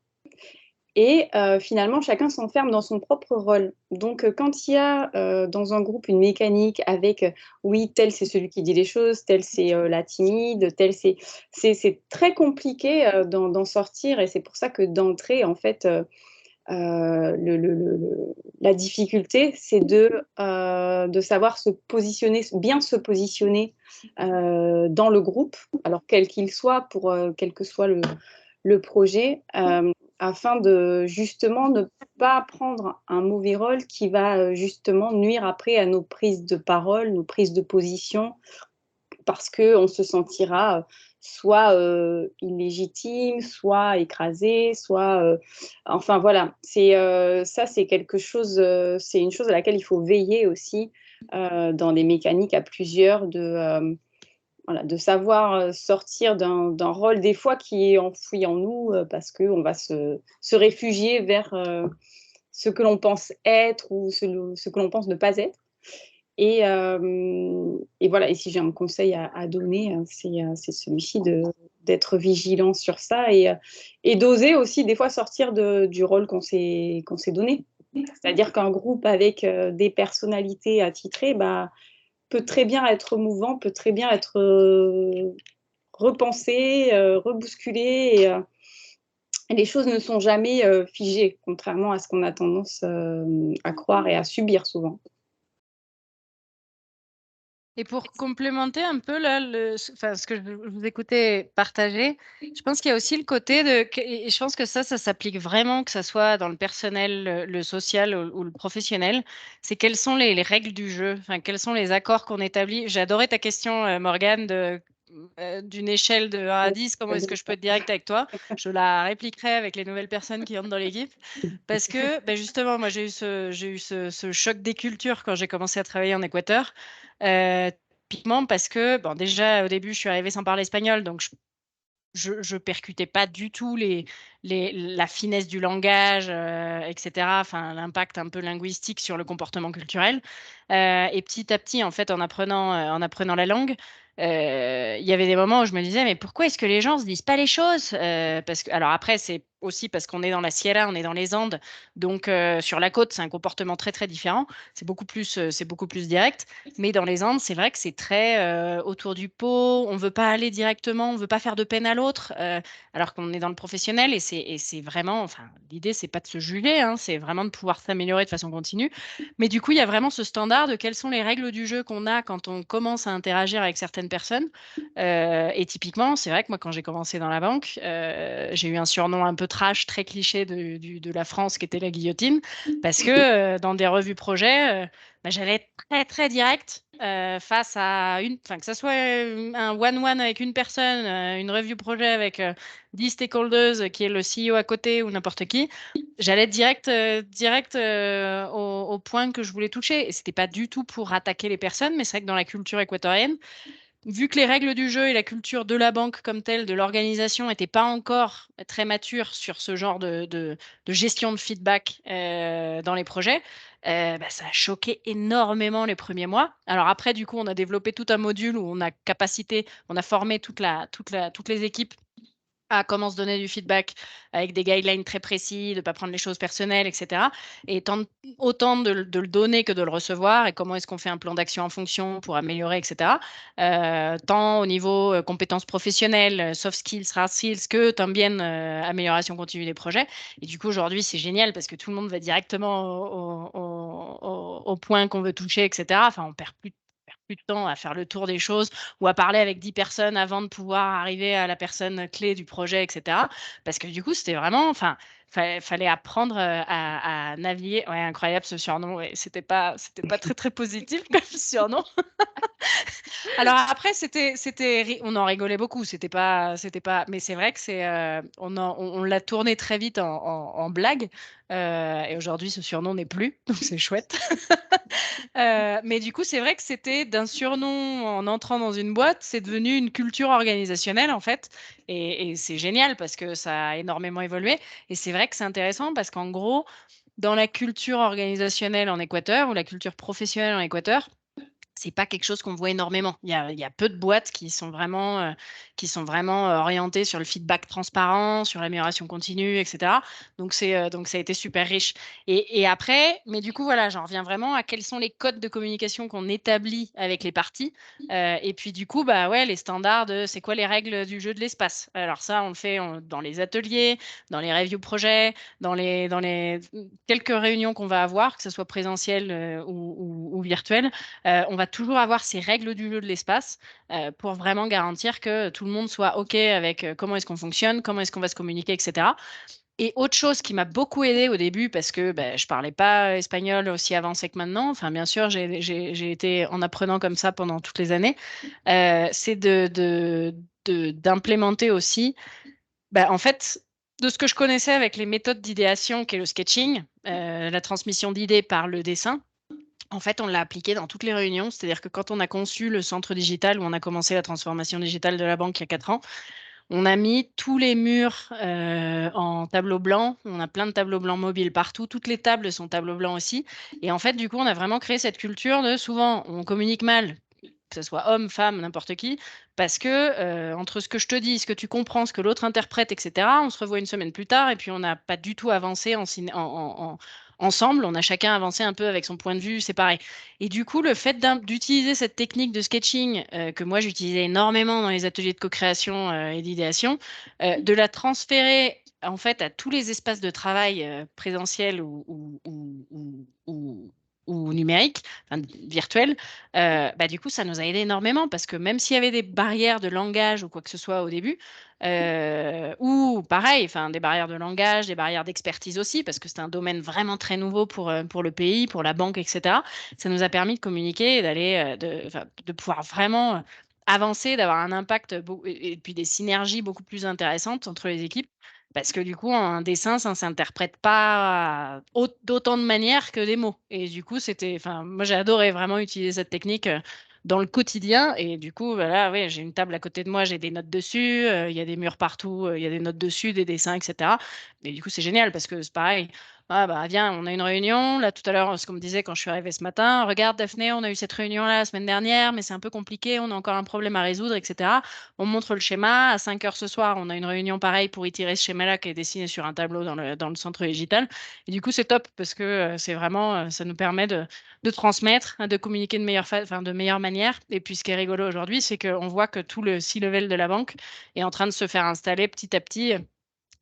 et finalement chacun s'enferme dans son propre rôle. Donc quand il y a, dans un groupe une mécanique avec, oui, tel c'est celui qui dit les choses, tel c'est, la timide, tel c'est très compliqué, d'en sortir et c'est pour ça que d'entrée en fait, la difficulté c'est de savoir bien se positionner, dans le groupe, alors quel qu'il soit pour, quel que soit le projet, afin de justement ne pas prendre un mauvais rôle qui va, justement nuire après à nos prises de parole, nos prises de position, parce qu'on se sentira, soit, illégitime, soit écrasé, soit, enfin voilà. Ça c'est quelque chose, c'est une chose à laquelle il faut veiller aussi, dans des mécaniques à plusieurs voilà, de savoir, sortir d'un rôle des fois qui est enfoui en nous, parce qu'on va se réfugier vers, ce que l'on pense être ou ce que l'on pense ne pas être et voilà et si j'ai un conseil à donner, c'est celui-ci d'être vigilant sur ça et d'oser aussi des fois sortir du rôle qu'on s'est donné. C'est-à-dire qu'un groupe avec, des personnalités attitrées, bah, peut très bien être mouvant, peut très bien être, repensé, rebousculé et les choses ne sont jamais, figées, contrairement à ce qu'on a tendance, à croire et à subir souvent. Et pour complémenter un peu là, enfin, ce que je vous écoutais partager, je pense qu'il y a aussi le côté et je pense que ça s'applique vraiment, que ça soit dans le personnel, le social ou le professionnel. C'est quelles sont les règles du jeu, enfin, quels sont les accords qu'on établit. J'ai adoré ta question, Morgane, d'une échelle de 1 à 10, comment est-ce que je peux être direct avec toi? Je la répliquerai avec les nouvelles personnes qui entrent dans l'équipe. Parce que ben justement, moi, j'ai eu ce choc des cultures quand j'ai commencé à travailler en Équateur. Typiquement parce que, bon, déjà, au début, je suis arrivée sans parler espagnol, donc je percutais pas du tout la finesse du langage, et cetera, enfin, l'impact un peu linguistique sur le comportement culturel. Et petit à petit, en fait, en apprenant la langue, il y avait des moments où je me disais: «Mais pourquoi est-ce que les gens se disent pas les choses?» Parce que alors après, c'est aussi parce qu'on est dans la Sierra, on est dans les Andes, donc sur la côte, c'est un comportement très, très différent. C'est beaucoup plus direct. Mais dans les Andes, c'est vrai que c'est très, autour du pot, on veut pas aller directement, on veut pas faire de peine à l'autre, alors qu'on est dans le professionnel et c'est vraiment enfin, l'idée, c'est pas de se juger, hein, c'est vraiment de pouvoir s'améliorer de façon continue. Mais du coup, il y a vraiment ce standard de quelles sont les règles du jeu qu'on a quand on commence à interagir avec certaines personnes. Et typiquement, c'est vrai que moi, quand j'ai commencé dans la banque, j'ai eu un surnom un peu trash, très cliché de la France qui était la guillotine, parce que dans des revues projets, bah, j'allais être très, très direct face à enfin, que ce soit un one-one avec une personne, une review projet avec 10 stakeholders qui est le CEO à côté ou n'importe qui. J'allais direct, au point que je voulais toucher. Et c'était pas du tout pour attaquer les personnes, mais c'est vrai que dans la culture équatorienne, vu que les règles du jeu et la culture de la banque comme telle, de l'organisation, n'étaient pas encore très matures sur ce genre de gestion de feedback dans les projets, bah, ça a choqué énormément les premiers mois. Alors après, du coup, on a développé tout un module où on a formé toutes les équipes à comment se donner du feedback avec des guidelines très précis, de ne pas prendre les choses personnelles, etc. Et autant de le donner que de le recevoir et comment est-ce qu'on fait un plan d'action en fonction pour améliorer, etc. Tant au niveau compétences professionnelles, soft skills, hard skills, que tant bien amélioration continue des projets. Et du coup, aujourd'hui, c'est génial parce que tout le monde va directement au point qu'on veut toucher, etc. Enfin, on perd plus de temps à faire le tour des choses ou à parler avec 10 personnes avant de pouvoir arriver à la personne clé du projet, et cetera. Parce que du coup, c'était vraiment enfin, fallait apprendre, à naviguer. Ouais, incroyable ce surnom, ouais, c'était pas très, très positif comme surnom. Alors après, on en rigolait beaucoup. C'était pas, mais c'est vrai que on l'a tourné très vite en blague. Et aujourd'hui, ce surnom n'est plus, donc c'est chouette. Mais du coup, c'est vrai que c'était d'un surnom en entrant dans une boîte, c'est devenu une culture organisationnelle en fait. Et c'est génial parce que ça a énormément évolué. Et c'est vrai que c'est intéressant parce qu'en gros, dans la culture organisationnelle en Équateur ou la culture professionnelle en Équateur, c'est pas quelque chose qu'on voit énormément. Il y a peu de boîtes qui sont vraiment, orientées sur le feedback transparent, sur l'amélioration continue, et cetera. Donc ça a été super riche et après mais du coup, voilà, j'en reviens vraiment à quels sont les codes de communication qu'on établit avec les parties, et puis du coup, bah, ouais, les standards de c'est quoi les règles du jeu de l'espace. Alors ça, on le fait dans les ateliers, dans les review projets, dans les quelques réunions qu'on va avoir, que ce soit présentielles, ou virtuelles. On va toujours avoir ces règles du jeu de l'espace pour vraiment garantir que tout le monde soit OK avec comment est-ce qu'on fonctionne, comment est-ce qu'on va se communiquer, etc. Et autre chose qui m'a beaucoup aidée au début, parce que je parlais pas espagnol aussi avancé que maintenant, enfin bien sûr, j'ai été en apprenant comme ça pendant toutes les années, c'est d'implémenter aussi, en fait, de ce que je connaissais avec les méthodes d'idéation, qui est le sketching, la transmission d'idées par le dessin. En fait, on l'a appliqué dans toutes les réunions. C'est-à-dire que quand on a conçu le centre digital, où on a commencé la transformation digitale de la banque il y a 4 ans, on a mis tous les murs en tableau blanc. On a plein de tableaux blancs mobiles partout. Toutes les tables sont tableau blanc aussi. Et en fait, du coup, on a vraiment créé cette culture de souvent, on communique mal, que ce soit homme, femme, n'importe qui, parce que entre ce que je te dis, ce que tu comprends, ce que l'autre interprète, etc., on se revoit une semaine plus tard et puis on n'a pas du tout avancé ensemble. On a chacun avancé un peu avec son point de vue séparé. Et du coup, le fait d'utiliser cette technique de sketching que moi j'utilisais énormément dans les ateliers de co-création et d'idéation, de la transférer en fait à tous les espaces de travail présentiels ou numériques, enfin, virtuels, du coup, ça nous a aidé énormément parce que même s'il y avait des barrières de langage ou quoi que ce soit au début, ou pareil, enfin, des barrières de langage, des barrières d'expertise aussi, parce que c'est un domaine vraiment très nouveau pour le pays, pour la banque, etc. Ça nous a permis de communiquer et de pouvoir vraiment avancer, d'avoir un impact et puis des synergies beaucoup plus intéressantes entre les équipes. Parce que du coup, un dessin, ça ne s'interprète pas d'autant de manières que des mots. Et du coup, moi, j'ai adoré vraiment utiliser cette technique dans le quotidien. Et du coup, voilà, ouais, j'ai une table à côté de moi, j'ai des notes dessus, il y a des murs partout, il y a des notes dessus, des dessins, etc. Et du coup, c'est génial parce que c'est pareil. Ah bah viens, on a une réunion. Là, tout à l'heure, ce qu'on me disait quand je suis arrivée ce matin, regarde Daphné, on a eu cette réunion-là la semaine dernière, mais c'est un peu compliqué, on a encore un problème à résoudre, etc. On montre le schéma. À 5 heures ce soir, on a une réunion pareille pour itérer ce schéma-là qui est dessiné sur un tableau dans le centre digital. Et du coup, c'est top parce que c'est vraiment, ça nous permet de transmettre, de communiquer de meilleure manière. Et puis, ce qui est rigolo aujourd'hui, c'est qu'on voit que tout le C-level de la banque est en train de se faire installer petit à petit.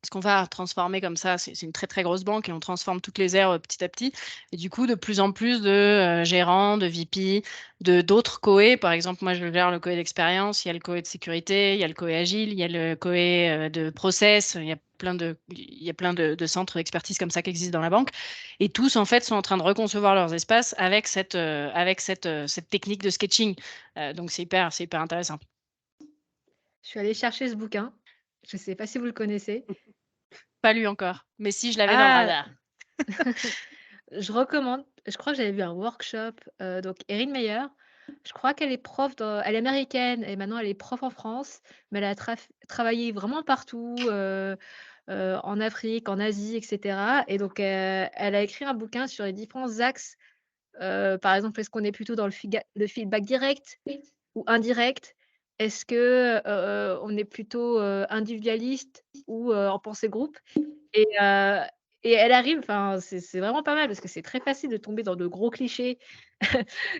Parce qu'on va transformer comme ça, c'est une très très grosse banque et on transforme toutes les aires petit à petit. Et du coup, de plus en plus de gérants, de VP, d'autres COE. Par exemple, moi, je gère le COE d'expérience, il y a le COE de sécurité, il y a le COE agile, il y a le COE de process, il y a plein de centres d'expertise comme ça qui existent dans la banque. Et tous, en fait, sont en train de reconcevoir leurs espaces avec cette technique de sketching. Donc, c'est hyper intéressant. Je suis allée chercher ce bouquin. Je ne sais pas si vous le connaissez. Pas lu encore, mais si je l'avais dans le Ah, radar. je recommande. Je crois que j'avais vu un workshop. Donc, Erin Meyer, je crois qu'elle est elle est américaine et maintenant elle est prof en France, mais elle a travaillé vraiment partout, en Afrique, en Asie, etc. Et donc, elle a écrit un bouquin sur les différents axes. Par exemple, est-ce qu'on est plutôt dans le feedback direct ou indirect? Est-ce que, on est plutôt, individualiste ou, en pensée groupe? Et heu et elle arrive enfin, c'est vraiment pas mal parce que c'est très facile de tomber dans de gros clichés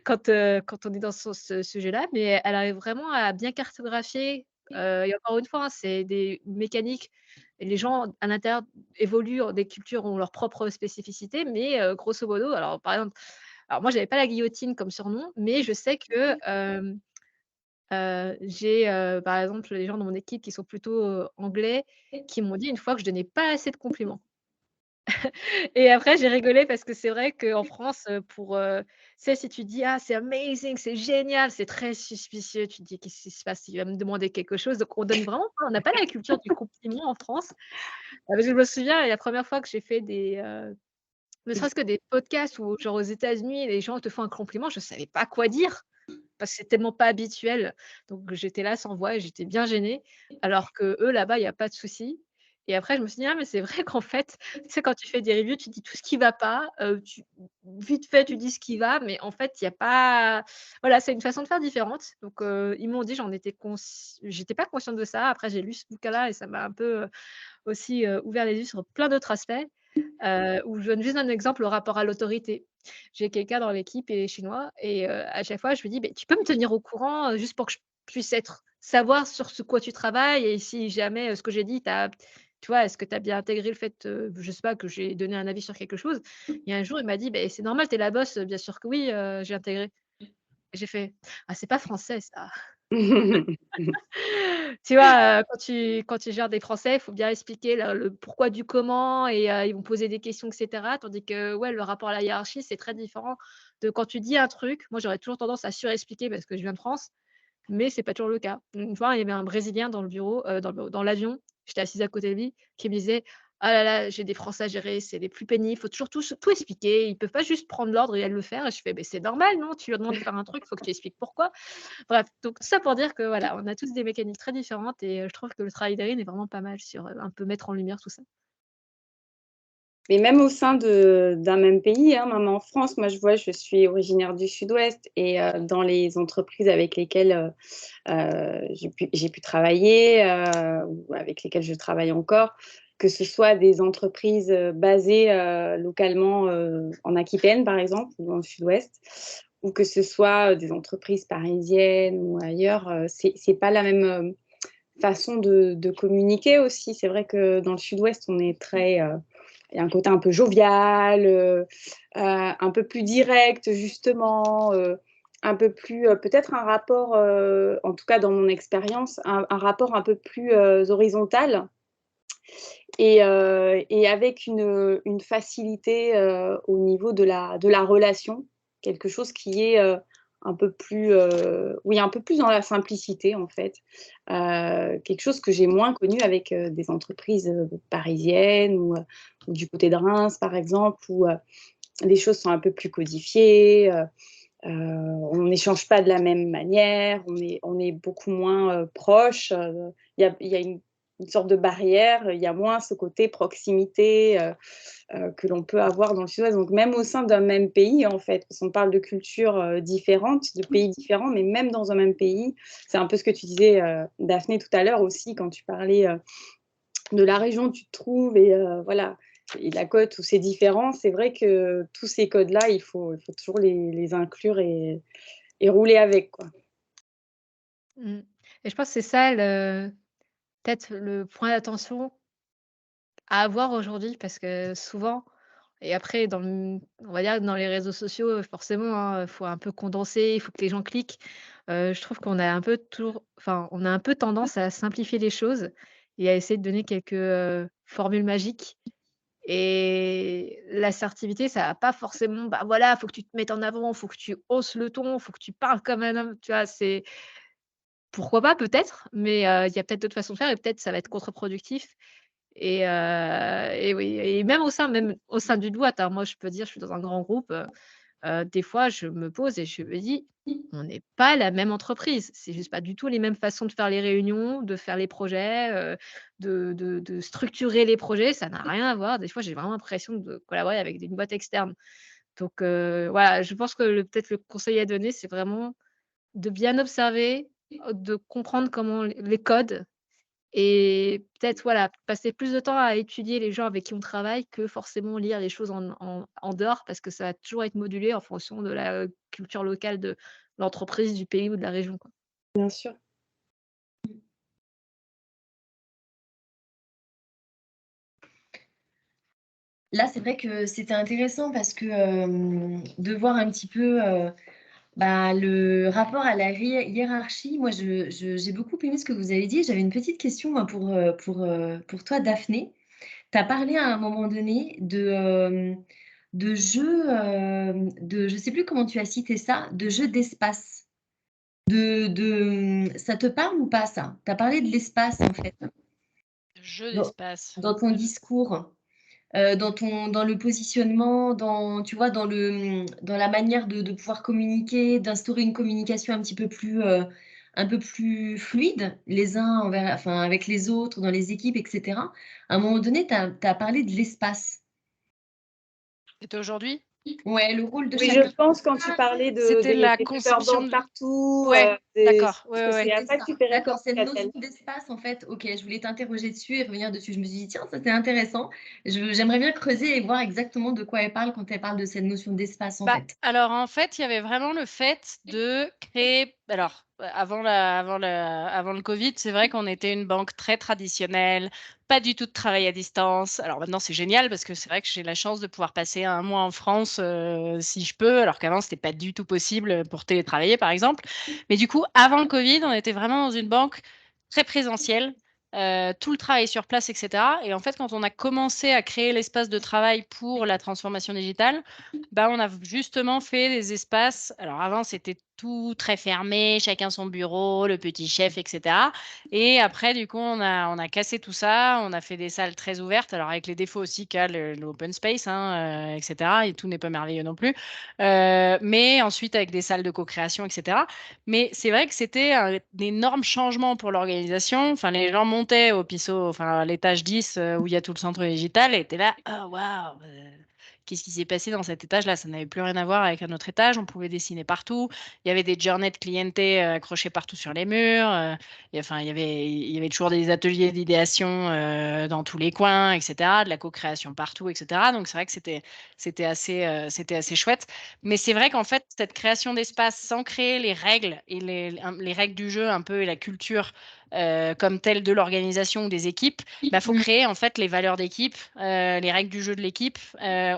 quand on est dans ce sujet-là, mais elle arrive vraiment à bien cartographier, et encore une fois, hein, c'est des mécaniques et les gens à l'intérieur évoluent, des cultures ont leur propre spécificité, mais grosso modo alors par exemple Alors moi, j'avais pas la guillotine comme surnom, mais je sais que, j'ai, par exemple, les gens dans mon équipe qui sont plutôt, anglais, qui m'ont dit une fois que je donnais pas assez de compliments. Et après, j'ai rigolé parce que c'est vrai qu'en France, tu sais, si tu dis: «Ah, c'est amazing, c'est génial», c'est très suspicieux. Tu te dis: «Qu'est-ce qui se passe? Il va me demander quelque chose». Donc on donne vraiment pas on n'a pas la culture du compliment en France. Parce que je me souviens, la première fois que j'ai fait ne serait-ce que des podcasts où genre aux États-Unis, les gens te font un compliment, je savais pas quoi dire, parce que c'est tellement pas habituel. Donc j'étais là sans voix et j'étais bien gênée, alors qu'eux là-bas, il y a pas de souci. Et après je me suis dit: «Ah mais c'est vrai qu'en fait, tu sais quand tu fais des reviews, tu dis tout ce qui va pas, tu vite fait tu dis ce qui va, mais en fait il y a pas» voilà, c'est une façon de faire différente. Donc ils m'ont dit, j'étais pas consciente de ça. Après j'ai lu ce bouquin-là et ça m'a un peu, aussi, ouvert les yeux sur plein d'autres aspects. Où je donne juste un exemple, le rapport à l'autorité. J'ai quelqu'un dans l'équipe, il est chinois et à chaque fois je lui dis: «Beh, tu peux me tenir au courant, juste pour que je puisse savoir sur ce quoi tu travailles et si jamais, ce que j'ai dit tu vois, est-ce que tu as bien intégré le fait, je sais pas, que j'ai donné un avis sur quelque chose?» Et un jour, il m'a dit: «Beh, c'est normal, tu es la boss, bien sûr que oui, j'ai intégré». Et j'ai fait: «Ah, c'est pas français ça». Tu vois, quand tu gères des Français, il faut bien expliquer le pourquoi du comment et ils vont poser des questions et cetera. Tandis que, ouais, le rapport à la hiérarchie, c'est très différent de quand tu dis un truc. Moi, j'aurais toujours tendance à surexpliquer parce que je viens de France, mais c'est pas toujours le cas. Une fois, il y avait un Brésilien dans le bureau, dans l'avion, j'étais assise à côté de lui, qui me disait: «Ah là là, j'ai des Français à gérer, c'est les plus pénibles, faut toujours tout expliquer, ils peuvent pas juste prendre l'ordre et aller le faire». Et je fais: «Beh, c'est normal, non? Tu leur demandes de faire un truc, il faut que tu expliques pourquoi». Bref, donc tout ça pour dire que voilà, on a tous des mécaniques très différentes et je trouve que le travail d'Erin est vraiment pas mal sur, un peu mettre en lumière tout ça. Mais même au sein d'un même pays, hein, même en France, moi je suis originaire du Sud-Ouest et dans les entreprises avec lesquelles j'ai pu travailler ou avec lesquelles je travaille encore, que ce soit des entreprises basées localement en Aquitaine par exemple, ou dans le Sud-Ouest, ou que ce soit des entreprises parisiennes ou ailleurs, c'est pas la même façon de communiquer aussi. C'est vrai que dans le Sud-Ouest, on est très il y a un côté un peu jovial, un peu plus direct justement, un peu plus, peut-être un rapport, en tout cas dans mon expérience, un rapport un peu plus, horizontal et avec une facilité, au niveau de la relation. Quelque chose qui est, un peu plus, oui, un peu plus dans la simplicité en fait. Quelque chose que j'ai moins connu avec, des entreprises, parisiennes ou du côté de Reims par exemple où, les choses sont un peu plus codifiées, on n'échange pas de la même manière, on est beaucoup moins, proches, il y a une sorte de barrière, il y a moins ce côté proximité, que l'on peut avoir dans le Sud-Ouest. Donc même au sein d'un même pays, en fait, parce qu'on parle de cultures, différentes, de pays différents, mais même dans un même pays, c'est un peu ce que tu disais, Daphné, tout à l'heure aussi, quand tu parlais, de la région où tu te trouves et voilà et la côte où c'est différent. C'est vrai que tous ces codes-là, il faut toujours les inclure et rouler avec, quoi. Mmh. Et je pense que c'est ça peut-être le point d'attention à avoir aujourd'hui parce que souvent et après on va dire dans les réseaux sociaux, forcément, hein, faut un peu condenser, il faut que les gens cliquent. Je trouve qu'on a un peu toujours enfin, on a un peu tendance à simplifier les choses et à essayer de donner quelques, formules magiques et l'assertivité, ça va pas forcément, bah, voilà, faut que tu te mettes en avant, faut que tu hausses le ton, faut que tu parles comme un homme, tu vois? C'est pourquoi pas, peut-être, mais il y a peut-être d'autres façons de faire et peut-être ça va être contre-productif et oui et même au sein d'une boîte, hein. Moi, je peux dire, je suis dans un grand groupe, des fois, je me pose et je me dis: «On n'est pas la même entreprise». C'est juste pas du tout les mêmes façons de faire les réunions, de faire les projets, de structurer les projets, ça n'a rien à voir. Des fois, j'ai vraiment l'impression de collaborer avec une boîte externe. Donc voilà, je pense que peut-être le conseil à donner, c'est vraiment de bien observer, de comprendre comment les codes et peut-être, voilà, passer plus de temps à étudier les gens avec qui on travaille que forcément lire les choses en dehors parce que ça va toujours être modulé en fonction de la, culture locale de l'entreprise, du pays ou de la région, quoi. Bien sûr. là, c'est vrai que c'était intéressant parce que de voir un petit peu le rapport à la hiérarchie. Moi, j'ai beaucoup aimé ce que vous avez dit. J'avais une petite question moi, pour toi, Daphné. Tu as parlé à un moment donné de jeux, je ne sais plus comment tu as cité ça, de jeux d'espace. Ça te parle ou pas ça? Tu as parlé de l'espace en fait Jeu dans, d'espace. dans ton discours, dans le positionnement, tu vois, dans la manière de pouvoir communiquer, d'instaurer une communication un peu plus fluide, les uns avec les autres, dans les équipes, etc. À un moment donné, tu as parlé de l'espace. C'était aujourd'hui? Ouais, le rôle de Oui, chacun. je pense quand tu parlais C'était la des conception paperboards de... partout, Ouais, d'accord. je pense Ouais, que c'est ouais. à ça que tu fais D'accord, référence, cette Catel. notion d'espace, en fait, ok, je voulais t'interroger dessus et revenir dessus. Je me suis dit, tiens, ça c'est intéressant. J'aimerais bien creuser et voir exactement de quoi elle parle quand elle parle de cette notion d'espace, en fait. Alors, en fait, il y avait vraiment le fait de créer. Alors, avant le Covid, c'est vrai qu'on était une banque très traditionnelle, pas du tout de travail à distance. Alors maintenant, c'est génial parce que c'est vrai que j'ai la chance de pouvoir passer un mois en France si je peux, alors qu'avant, c'était pas du tout possible pour télétravailler, par exemple. Mais du coup, avant le Covid, on était vraiment dans une banque très présentielle. Tout le travail sur place, etc. Et en fait, quand on a commencé à créer l'espace de travail pour la transformation digitale, on a justement fait des espaces. Alors avant, c'était tout très fermé, chacun son bureau, le petit chef, etc. Et après, du coup, on a cassé tout ça. On a fait des salles très ouvertes, alors avec les défauts aussi qu'a l'open space, etc. Et tout n'est pas merveilleux non plus. Mais ensuite, avec des salles de co-création, etc. Mais c'est vrai que c'était un énorme changement pour l'organisation. Enfin, les gens montaient au PISO, enfin, à l'étage 10 où il y a tout le centre digital et étaient là, oh waouh! Qu'est-ce qui s'est passé dans cet étage-là? Ça n'avait plus rien à voir avec un autre étage. On pouvait dessiner partout. Il y avait des journées de clienté accrochées partout sur les murs. Il y avait toujours des ateliers d'idéation dans tous les coins, etc. De la co-création partout, etc. Donc, c'est vrai que c'était assez chouette. Mais c'est vrai qu'en fait, cette création d'espace sans créer les règles et les règles du jeu un peu et la culture comme telle de l'organisation ou des équipes, faut créer en fait les valeurs d'équipe, les règles du jeu de l'équipe,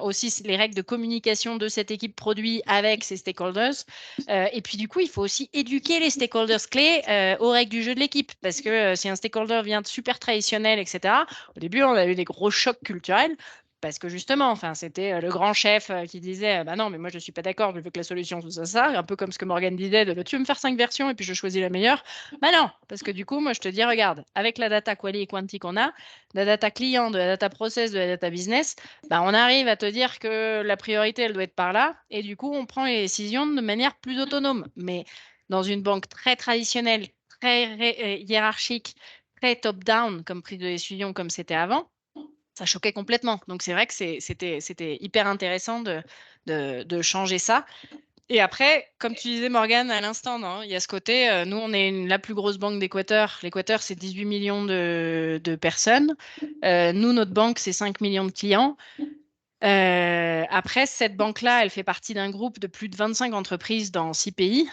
aussi les règles de communication de cette équipe produit avec ses stakeholders. Et puis du coup, il faut aussi éduquer les stakeholders clés aux règles du jeu de l'équipe. Parce que si un stakeholder vient de super traditionnel, etc., au début, on a eu des gros chocs culturels. Parce que justement, enfin, c'était le grand chef qui disait bah non, mais moi je ne suis pas d'accord, je veux que la solution soit ça. Un peu comme ce que Morgane disait tu veux me faire 5 versions et puis je choisis la meilleure. Bah non, parce que du coup, moi je te dis, regarde, avec la data quali et quanti qu'on a, de la data client, de la data process, de la data business, on arrive à te dire que la priorité, elle doit être par là. Et du coup, on prend les décisions de manière plus autonome. Mais dans une banque très traditionnelle, très hiérarchique, très top-down, comme prise de décision, comme c'était avant, ça choquait complètement. Donc, c'est vrai que c'était hyper intéressant de changer ça. Et après, comme tu disais, Morgane, à l'instant, il y a ce côté, nous, on est la plus grosse banque d'Équateur. L'Équateur, c'est 18 millions de personnes. Nous, notre banque, c'est 5 millions de clients. Après, cette banque-là, elle fait partie d'un groupe de plus de 25 entreprises dans 6 pays,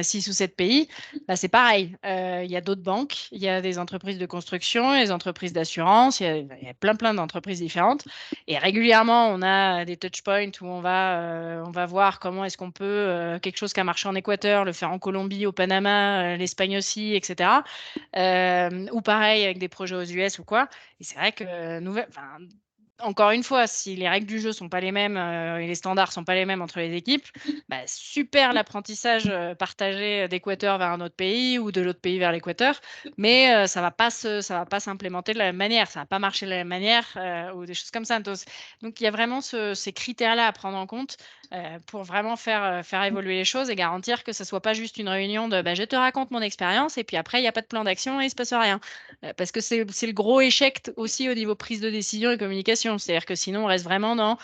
6 ou 7 pays. C'est pareil. Il y a d'autres banques, il y a des entreprises de construction, des entreprises d'assurance, il y a plein d'entreprises différentes. Et régulièrement, on a des touch points où on va voir comment est-ce qu'on peut, quelque chose qui a marché en Équateur, le faire en Colombie, au Panama, l'Espagne aussi, etc. Ou pareil avec des projets aux US ou quoi. Et c'est vrai que encore une fois, si les règles du jeu sont pas les mêmes et les standards sont pas les mêmes entre les équipes, super l'apprentissage partagé d'Équateur vers un autre pays ou de l'autre pays vers l'Équateur, mais ça va pas s'implémenter de la même manière, ça va pas marcher de la même manière ou des choses comme ça. Donc il y a vraiment ces critères-là à prendre en compte pour vraiment faire évoluer les choses et garantir que ce soit pas juste une réunion de je te raconte mon expérience et puis après il n'y a pas de plan d'action et il se passe rien. Parce que c'est le gros échec aussi au niveau prise de décision et communication. C'est-à-dire que sinon, on reste vraiment dans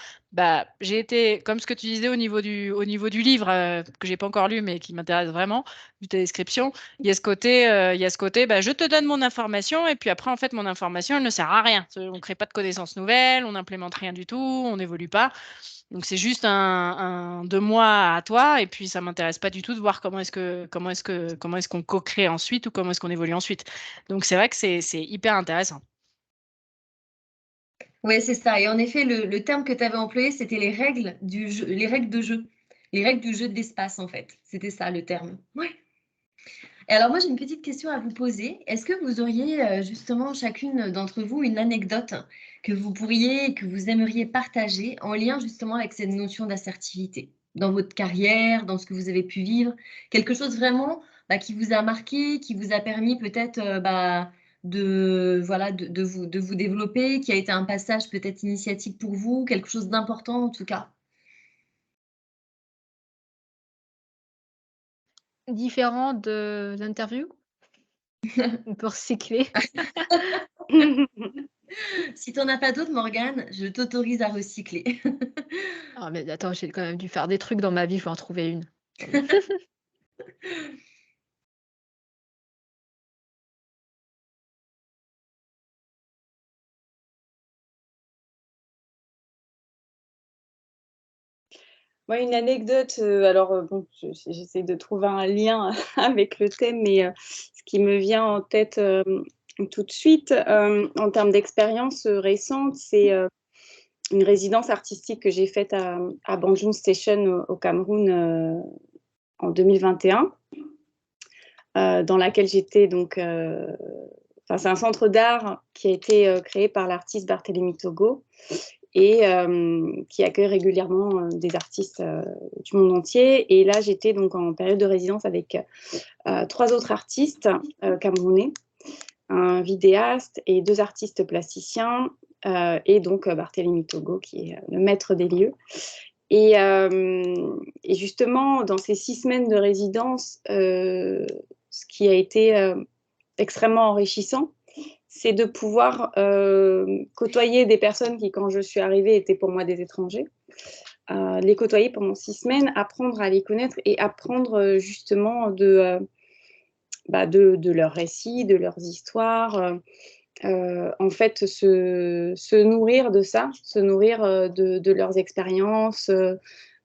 j'ai été, comme ce que tu disais au niveau du livre, que j'ai pas encore lu, mais qui m'intéresse vraiment, vu ta description, il y a ce côté, je te donne mon information, et puis après, en fait, mon information, elle ne sert à rien. On ne crée pas de connaissances nouvelles, on n'implémente rien du tout, on n'évolue pas. Donc c'est juste de moi à toi, et puis ça m'intéresse pas du tout de voir comment est-ce qu'on co-crée ensuite ou comment est-ce qu'on évolue ensuite. Donc c'est vrai que c'est hyper intéressant. Ouais, c'est ça. Et en effet, le terme que tu avais employé, c'était les règles du jeu, les règles de jeu, les règles du jeu de l'espace, en fait. C'était ça le terme. Ouais. Et alors moi, j'ai une petite question à vous poser. Est-ce que vous auriez justement chacune d'entre vous une anecdote que vous pourriez, que vous aimeriez partager en lien justement avec cette notion d'assertivité dans votre carrière, dans ce que vous avez pu vivre, quelque chose vraiment qui vous a marqué, qui vous a permis peut-être de vous développer, qui a été un passage peut-être initiatique pour vous, quelque chose d'important en tout cas. Différent de l'interview? On peut recycler. Si tu n'en as pas d'autres, Morgane, je t'autorise à recycler. Ah mais attends, j'ai quand même dû faire des trucs dans ma vie, je vais en trouver une. Moi, une anecdote, alors bon, j'essaie de trouver un lien avec le thème, mais ce qui me vient en tête tout de suite, en termes d'expérience récente, c'est une résidence artistique que j'ai faite à Banjul Station au Cameroun en 2021, dans laquelle j'étais donc. C'est un centre d'art qui a été créé par l'artiste Barthélemy Togo et qui accueille régulièrement des artistes du monde entier. Et là, j'étais donc en période de résidence avec 3 autres artistes camerounais, un vidéaste et 2 artistes plasticiens, et donc Barthélemy Togo, qui est le maître des lieux. Et justement, dans ces 6 semaines de résidence, ce qui a été extrêmement enrichissant, c'est de pouvoir côtoyer des personnes qui, quand je suis arrivée, étaient pour moi des étrangers, les côtoyer pendant 6 semaines, apprendre à les connaître et apprendre justement de leurs récits, de leurs histoires, en fait, se nourrir de ça, se nourrir de leurs expériences,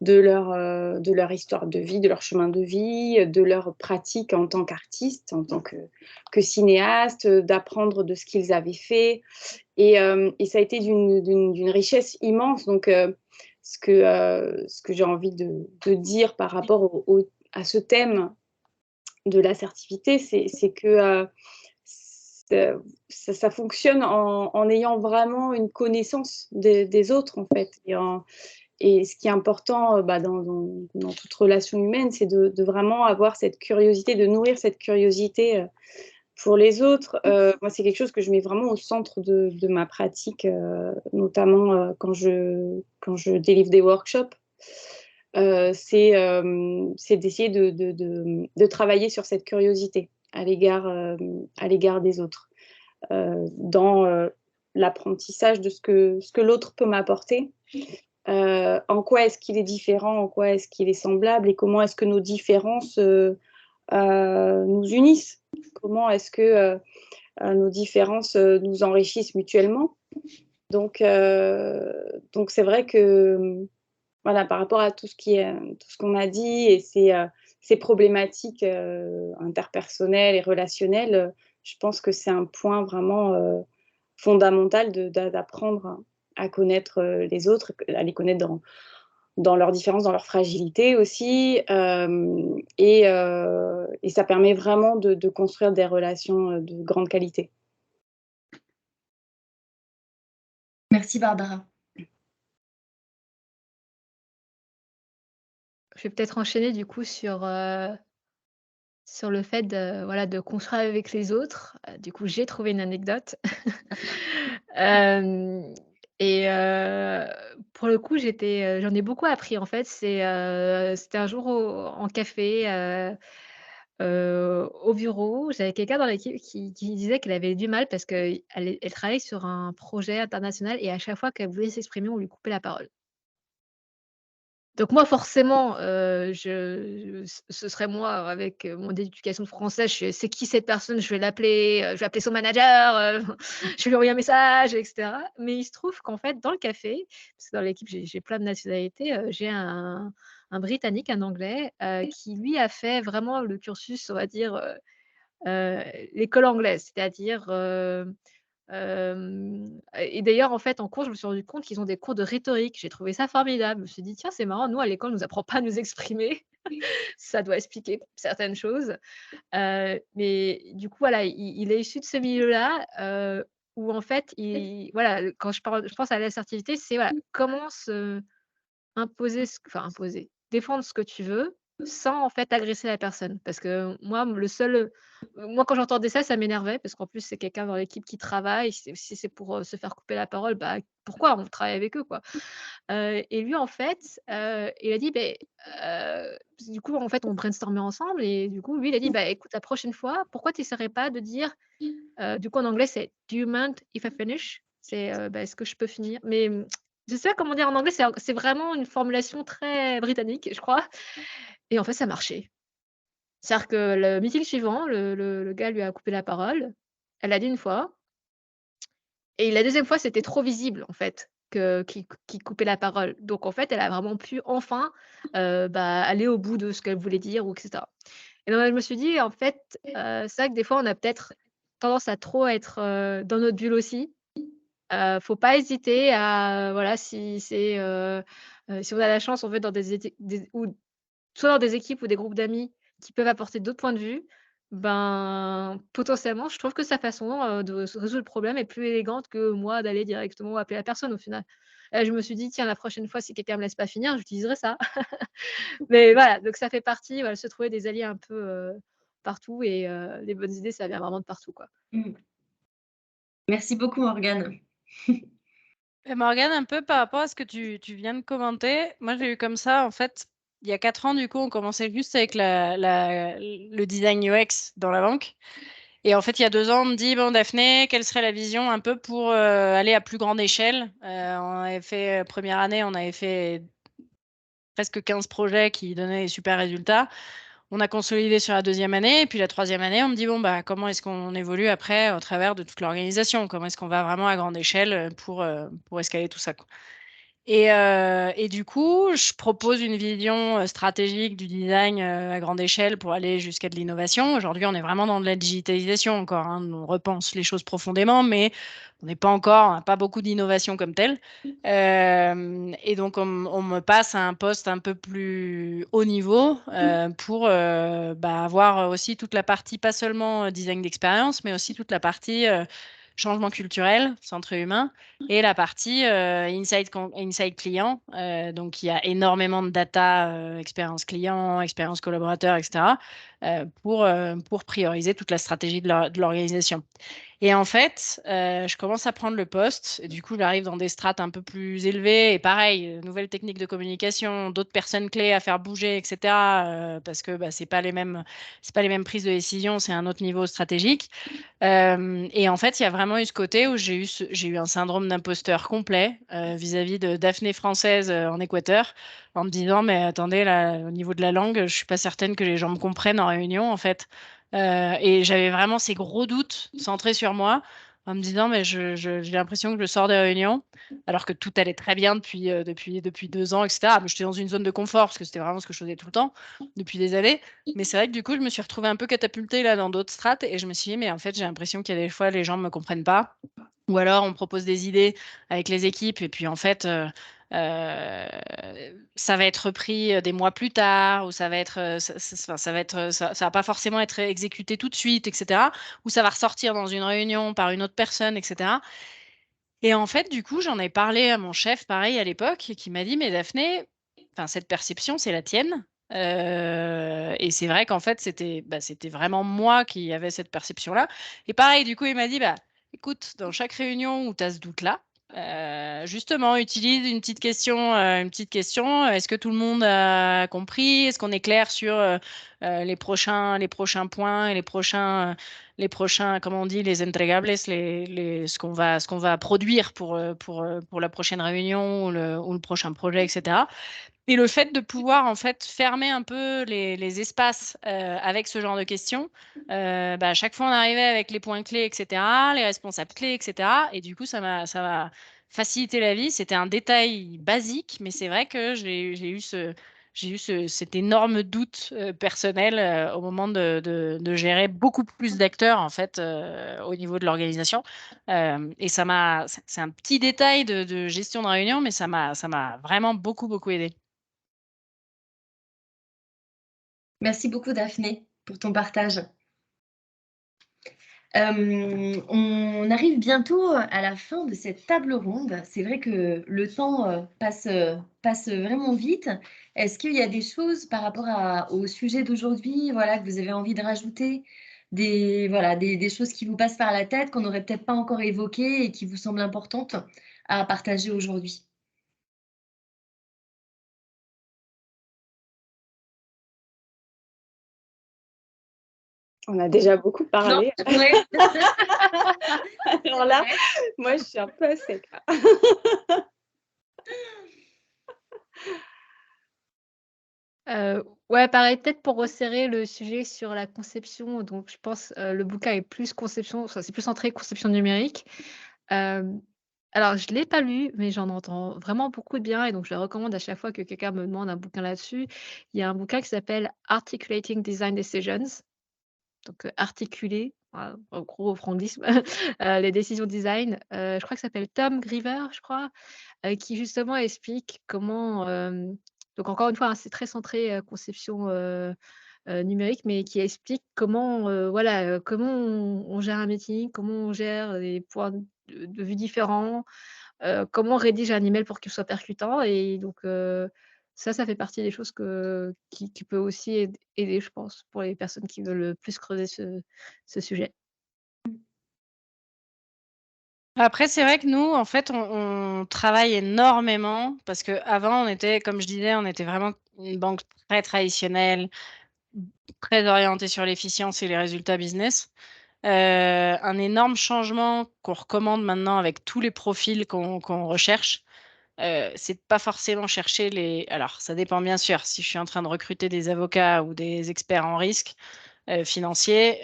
de leur histoire de vie, de leur chemin de vie, de leur pratique en tant qu'artiste, en tant que cinéaste, d'apprendre de ce qu'ils avaient fait. Et ça a été d'une richesse immense. Donc, ce que j'ai envie de dire par rapport à ce thème de l'assertivité, c'est que ça fonctionne en ayant vraiment une connaissance des autres, en fait. Et ce qui est important dans toute relation humaine, c'est de vraiment avoir cette curiosité, de nourrir cette curiosité pour les autres. Moi, c'est quelque chose que je mets vraiment au centre de ma pratique, notamment quand je délivre des workshops. C'est d'essayer de travailler sur cette curiosité à l'égard des autres, dans l'apprentissage de ce que l'autre peut m'apporter. En quoi est-ce qu'il est différent, en quoi est-ce qu'il est semblable et comment est-ce que nos différences nous unissent, comment est-ce que nos différences nous enrichissent mutuellement. Donc c'est vrai que voilà, par rapport à tout ce qu'on a dit et ces problématiques interpersonnelles et relationnelles, je pense que c'est un point vraiment fondamental d'apprendre à connaître les autres, à les connaître dans leurs différences, dans leurs fragilités aussi. Et ça permet vraiment de construire des relations de grande qualité. Merci Barbara. Je vais peut-être enchaîner du coup sur le fait de construire avec les autres. Du coup, j'ai trouvé une anecdote. Hem et pour le coup, j'en ai beaucoup appris en fait. C'était un jour en café, au bureau. J'avais quelqu'un dans l'équipe qui disait qu'elle avait du mal parce qu'elle travaillait sur un projet international et à chaque fois qu'elle voulait s'exprimer, on lui coupait la parole. Donc moi forcément, ce serait moi avec, mon éducation française, «C'est qui cette personne? Je vais l'appeler, je vais appeler son manager, je vais lui envoyer un message» et cetera. Mais il se trouve qu'en fait dans le café, parce que dans l'équipe j'ai plein de nationalités, j'ai un Britannique, un Anglais, qui lui a fait vraiment le cursus, on va dire, l'école anglaise. C'est-à-dire, Et d'ailleurs, en fait, en cours, je me suis rendu compte qu'ils ont des cours de rhétorique. J'ai trouvé ça formidable. Je me suis dit: «Tiens, c'est marrant, nous, à l'école, on nous apprend pas à nous exprimer». Ça doit expliquer certaines choses. Mais du coup, voilà, il est issu de ce milieu-là, où en fait, voilà, quand je pense à l'assertivité, c'est voilà, comment se imposer imposer, défendre ce que tu veux, sans en fait agresser la personne. Parce que moi quand j'entendais ça, ça m'énervait parce qu'en plus c'est quelqu'un dans l'équipe qui travaille, si c'est pour, se faire couper la parole, bah, pourquoi on travaille avec eux, quoi? Et lui en fait, il a dit: du coup en fait on brainstormait ensemble et du coup lui il a dit: «Bah, écoute la prochaine fois, pourquoi tu essaierais pas de dire», du coup en anglais c'est «Do you mind if I finish?» C'est, bah: «Est-ce que je peux finir?» Mais, je sais pas comment dire en anglais, c'est vraiment une formulation très britannique, je crois, et en fait ça marchait. C'est-à-dire que le meeting suivant, le gars lui a coupé la parole. Elle l'a dit une fois et la deuxième fois, c'était trop visible en fait qu'il coupait la parole. Donc en fait, elle a vraiment pu enfin, bah, aller au bout de ce qu'elle voulait dire ou et cetera. Et donc je me suis dit en fait, c'est vrai que des fois on a peut-être tendance à trop être, dans notre bulle aussi. Faut pas hésiter à voilà, si on a la chance, on va être dans soit dans des équipes ou des groupes d'amis qui peuvent apporter d'autres points de vue, ben, potentiellement, je trouve que sa façon, de se résoudre le problème est plus élégante que moi d'aller directement appeler la personne au final. Je me suis dit: «Tiens, la prochaine fois, si quelqu'un me laisse pas finir, j'utiliserai ça». Mais voilà, donc ça fait partie, voilà, se trouver des alliés un peu, partout et les bonnes idées, ça vient vraiment de partout, quoi. Mmh. Merci beaucoup, Morgane. Et Morgane, un peu par rapport à ce que tu viens de commenter, moi j'ai eu comme ça, en fait, il y a 4 ans, du coup, on commençait juste avec le design UX dans la banque. Et en fait, il y a 2 ans, on me dit, bon, Daphné, quelle serait la vision un peu pour aller à plus grande échelle? On avait fait, première année, on avait fait presque 15 projets qui donnaient des super résultats. On a consolidé sur la deuxième année. Et puis la troisième année, on me dit, bon, bah, comment est-ce qu'on évolue après au travers de toute l'organisation? Comment est-ce qu'on va vraiment à grande échelle pour escaler tout ça, quoi. Et du coup, je propose une vision stratégique du design à grande échelle pour aller jusqu'à de l'innovation. Aujourd'hui, on est vraiment dans de la digitalisation encore, hein. On repense les choses profondément, mais on n'est pas encore, on n'a pas beaucoup d'innovation comme telle. Et donc, on me passe à un poste un peu plus haut niveau pour avoir aussi toute la partie, pas seulement design d'expérience, mais aussi toute la partie changement culturel, centre humain, et la partie inside client. Donc, il y a énormément de data, expérience client, expérience collaborateur, etc., pour prioriser toute la stratégie de l'organisation. Et en fait, je commence à prendre le poste. Et du coup, j'arrive dans des strates un peu plus élevées. Et pareil, nouvelles techniques de communication, d'autres personnes clés à faire bouger, etc. Parce que c'est pas les mêmes prises de décision, c'est un autre niveau stratégique. Et en fait, il y a vraiment eu ce côté où j'ai eu un syndrome d'imposteur complet vis-à-vis de Daphné française en Équateur, en me disant, mais attendez, là, au niveau de la langue, je suis pas certaine que les gens me comprennent en réunion, en fait. Et j'avais vraiment ces gros doutes centrés sur moi, en me disant, mais j'ai l'impression que je sors des réunions, alors que tout allait très bien depuis 2 ans, etc. Mais j'étais dans une zone de confort, parce que c'était vraiment ce que je faisais tout le temps, depuis des années. Mais c'est vrai que du coup, je me suis retrouvée un peu catapultée là dans d'autres strates, et je me suis dit, mais en fait, j'ai l'impression qu'il y a des fois, les gens ne me comprennent pas. Ou alors, on propose des idées avec les équipes, et puis en fait, ça va être repris des mois plus tard, ou ça va être, ça va pas forcément être exécuté tout de suite, etc. Ou ça va ressortir dans une réunion par une autre personne, etc. Et en fait, du coup, j'en ai parlé à mon chef, pareil, à l'époque, qui m'a dit, mais Daphné, cette perception, c'est la tienne. Et c'est vrai qu'en fait, c'était vraiment moi qui avais cette perception-là. Et pareil, du coup, il m'a dit, écoute, dans chaque réunion où tu as ce doute-là, justement, utilise une petite question. Est-ce que tout le monde a compris? Est-ce qu'on est clair sur les prochains points et les prochains, comment on dit, les entregables, ce qu'on va produire pour la prochaine réunion ou le prochain projet, etc. Et le fait de pouvoir en fait fermer un peu les espaces avec ce genre de questions, à chaque fois on arrivait avec les points clés, etc., les responsables clés, etc. Et du coup, ça m'a facilité la vie. C'était un détail basique, mais c'est vrai que j'ai eu j'ai eu cet énorme doute personnel au moment de gérer beaucoup plus d'acteurs en fait au niveau de l'organisation. Et c'est un petit détail de gestion de réunion, mais ça m'a vraiment beaucoup aidé. Merci beaucoup, Daphné, pour ton partage. On arrive bientôt à la fin de cette table ronde. C'est vrai que le temps passe vraiment vite. Est-ce qu'il y a des choses par rapport au sujet d'aujourd'hui, voilà, que vous avez envie de rajouter, des choses qui vous passent par la tête, qu'on n'aurait peut-être pas encore évoquées et qui vous semblent importantes à partager aujourd'hui? On a déjà beaucoup Non, parlé. ouais. Alors là, moi, je suis un peu à sec. Ouais, pareil, peut-être pour resserrer le sujet sur la conception, donc je pense, le bouquin est plus conception, enfin, c'est plus centré conception numérique. Hem, alors je l'ai pas lu, mais j'en entends vraiment beaucoup de bien et donc je le recommande à chaque fois que quelqu'un me demande un bouquin là-dessus. Il y a un bouquin qui s'appelle Articulating Design Decisions, donc articuler, en gros franglissme, les décisions design. Je crois que ça s'appelle Tom Griever, je crois, qui justement explique comment, donc encore une fois, hein, c'est très centré, conception, numérique, mais qui explique comment, voilà, comment on gère un meeting, comment on gère les points de vue différents, comment on rédige un email pour qu'il soit percutant et donc ça fait partie des choses qui peut aussi aider, je pense, pour les personnes qui veulent, plus creuser ce sujet. Après, c'est vrai que nous, en fait, on travaille énormément parce qu'avant, on était, comme je disais, on était vraiment une banque très traditionnelle, très orientée sur l'efficience et les résultats business. Un énorme changement qu'on recommande maintenant avec tous les profils qu'on recherche, c'est de pas forcément chercher les alors ça dépend bien sûr, si je suis en train de recruter des avocats ou des experts en risque, financiers,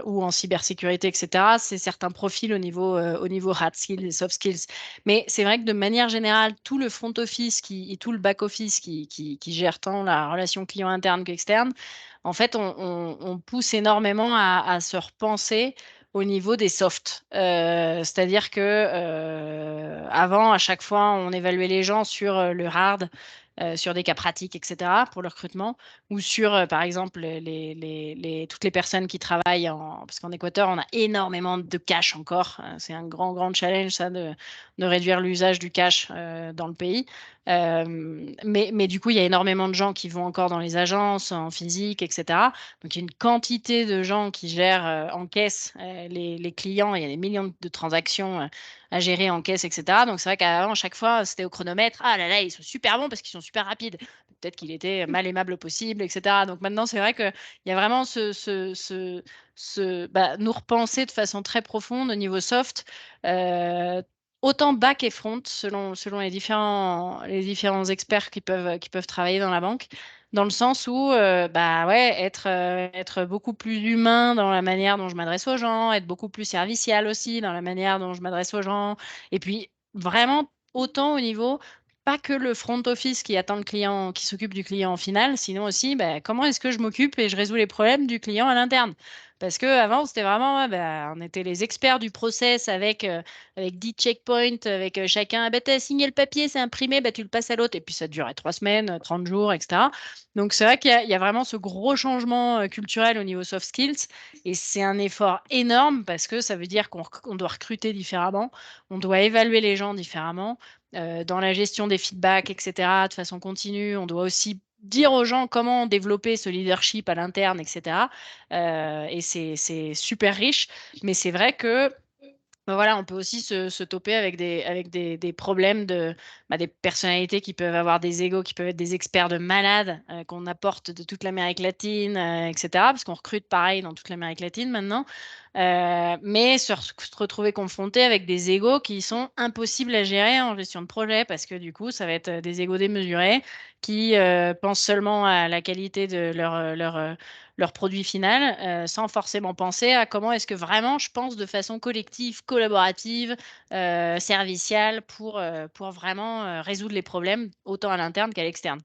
ou en cybersécurité et cetera, c'est certains profils au niveau hard skills et soft skills. Mais c'est vrai que de manière générale, tout le front office et tout le back office qui gère tant la relation client interne qu'externe, en fait, on pousse énormément à se repenser au niveau des softs. C'est-à-dire que, avant, à chaque fois, on évaluait les gens sur, le hard, sur des cas pratiques et cetera, pour le recrutement ou sur, par exemple, toutes les personnes qui travaillent parce qu'en Équateur, on a énormément de cash encore. C'est un grand challenge, ça, de réduire l'usage du cash, dans le pays. Mais du coup, il y a énormément de gens qui vont encore dans les agences, en physique et cetera. Donc il y a une quantité de gens qui gèrent, en caisse, les clients. Il y a des millions de transactions, à gérer en caisse et cetera. Donc c'est vrai qu'avant, chaque fois, c'était au chronomètre. «Ah là là, ils sont super bons parce qu'ils sont super rapides». Peut-être qu'il était mal aimable possible et cetera. Donc maintenant, c'est vrai qu'il y a vraiment nous repenser de façon très profonde au niveau soft, autant back et front selon les différents experts qui peuvent travailler dans la banque. Dans le sens où, ouais, être beaucoup plus humain dans la manière dont je m'adresse aux gens, être beaucoup plus servicial aussi dans la manière dont je m'adresse aux gens et puis vraiment autant au niveau pas que le front office qui attend le client, qui s'occupe du client final, sinon aussi, comment est-ce que je m'occupe et je résous les problèmes du client à l'interne? Parce qu'avant, c'était vraiment, on était les experts du process avec 10 checkpoints, avec chacun, tu as signé le papier, c'est imprimé, tu le passes à l'autre. Et puis ça durait 3 semaines, 30 jours, etc. Donc c'est vrai qu'il y a vraiment ce gros changement culturel au niveau soft skills. Et c'est un effort énorme parce que ça veut dire qu'on doit recruter différemment, on doit évaluer les gens différemment. Dans la gestion des feedbacks, etc., de façon continue, on doit aussi dire aux gens comment développer ce leadership à l'interne, etc. Et c'est super riche. Mais c'est vrai que voilà, on peut aussi se toper avec des problèmes des personnalités qui peuvent avoir des égos, qui peuvent être des experts de malades, qu'on apporte de toute l'Amérique latine, etc. Parce qu'on recrute pareil dans toute l'Amérique latine maintenant. Mais se retrouver confronté avec des égos qui sont impossibles à gérer en gestion de projet parce que du coup, ça va être des égos démesurés qui pensent seulement à la qualité de leur produit final, sans forcément penser à comment est-ce que vraiment je pense de façon collective, collaborative, serviciale pour vraiment résoudre les problèmes autant à l'interne qu'à l'externe.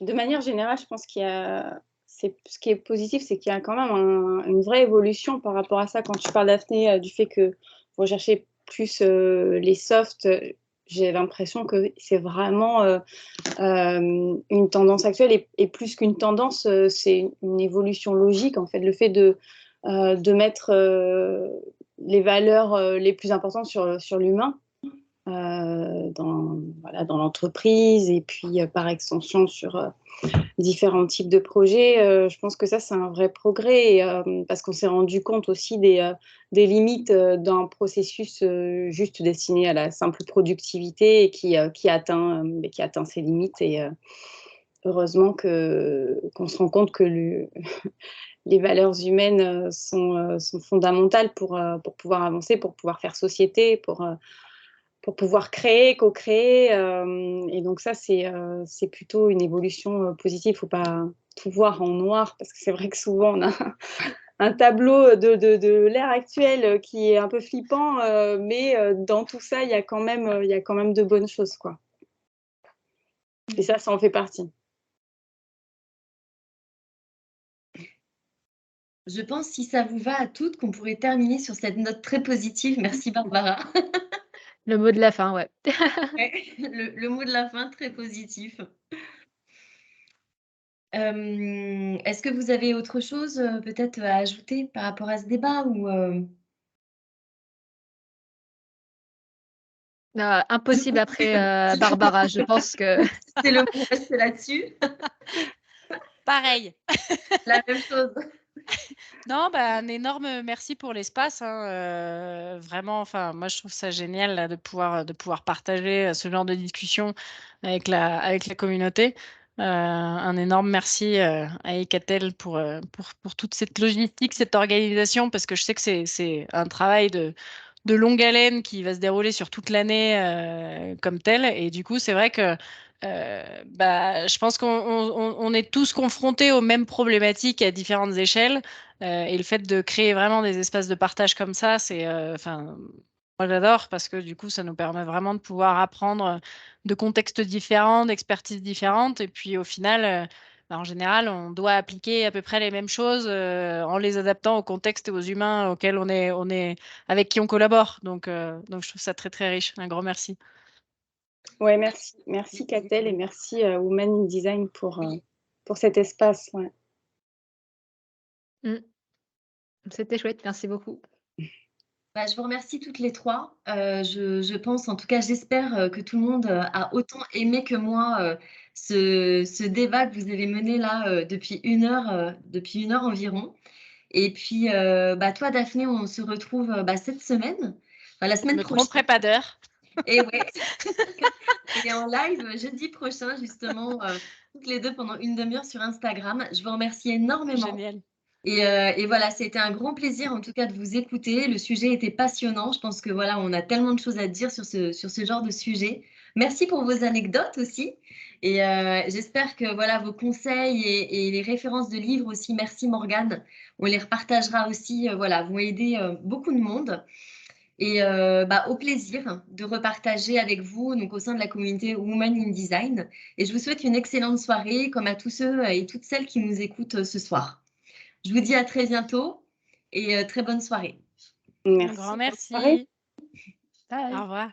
de manière générale, je pense qu'il y a... Ce qui est positif, c'est qu'il y a quand même une vraie évolution par rapport à ça. Quand tu parles, Daphné, du fait que vous recherchez plus les softs, j'ai l'impression que c'est vraiment une tendance actuelle et plus qu'une tendance, c'est une évolution logique en fait. Le fait de mettre les valeurs les plus importantes sur l'humain dans l'entreprise et puis par extension sur différents types de projets. Je pense que ça, c'est un vrai progrès parce qu'on s'est rendu compte aussi des limites d'un processus juste destiné à la simple productivité et qui atteint ses limites. Et heureusement qu'on se rend compte que les valeurs humaines sont fondamentales pour pouvoir avancer, pour pouvoir faire société, pour pouvoir créer, co-créer. Et donc ça, c'est plutôt une évolution positive. Il ne faut pas tout voir en noir, parce que c'est vrai que souvent, on a un tableau de l'ère actuelle qui est un peu flippant, mais dans tout ça, il y a quand même de bonnes choses, quoi. Et ça en fait partie. Je pense, si ça vous va à toutes, qu'on pourrait terminer sur cette note très positive. Merci Barbara. Le mot de la fin, ouais. Le mot de la fin, très positif. Est-ce que vous avez autre chose peut-être à ajouter par rapport à ce débat ou Impossible après Barbara, je pense que... c'est le mot, reste là-dessus. Pareil. La même chose. Non, un énorme merci pour l'espace. Vraiment, enfin, moi, je trouve ça génial là, de pouvoir partager ce genre de discussion avec la communauté. Un énorme merci à Ecatel pour toute cette logistique, cette organisation, parce que je sais que c'est un travail de longue haleine qui va se dérouler sur toute l'année comme tel. Et du coup, c'est vrai que je pense qu'on est tous confrontés aux mêmes problématiques à différentes échelles. Et le fait de créer vraiment des espaces de partage comme ça, c'est, moi j'adore parce que du coup, ça nous permet vraiment de pouvoir apprendre de contextes différents, d'expertises différentes. Et puis au final, en général, on doit appliquer à peu près les mêmes choses en les adaptant au contexte et aux humains auxquels on est avec qui on collabore. Donc je trouve ça très très riche. Un grand merci. Ouais, merci Catel et merci Women in Design pour cet espace. Ouais. C'était chouette, merci beaucoup. Je vous remercie toutes les trois. Je pense, en tout cas, j'espère que tout le monde a autant aimé que moi ce débat que vous avez mené là depuis une heure environ. Et puis, toi, Daphné, on se retrouve cette semaine, la semaine Ne prochaine. tromperai pas d'heure. Et ouais, et en live jeudi prochain, justement, toutes les deux pendant une demi-heure sur Instagram. Je vous remercie énormément. Génial. Et voilà, c'était un grand plaisir en tout cas de vous écouter. Le sujet était passionnant. Je pense que voilà, on a tellement de choses à dire sur ce genre de sujet. Merci pour vos anecdotes aussi. Et j'espère que voilà, vos conseils et les références de livres aussi, merci Morgane. On les repartagera aussi, voilà, vont aider beaucoup de monde. Et au plaisir de repartager avec vous, donc au sein de la communauté Women in Design. Et je vous souhaite une excellente soirée, comme à tous ceux et toutes celles qui nous écoutent ce soir. Je vous dis à très bientôt et très bonne soirée. Un grand merci. Bye. Au revoir.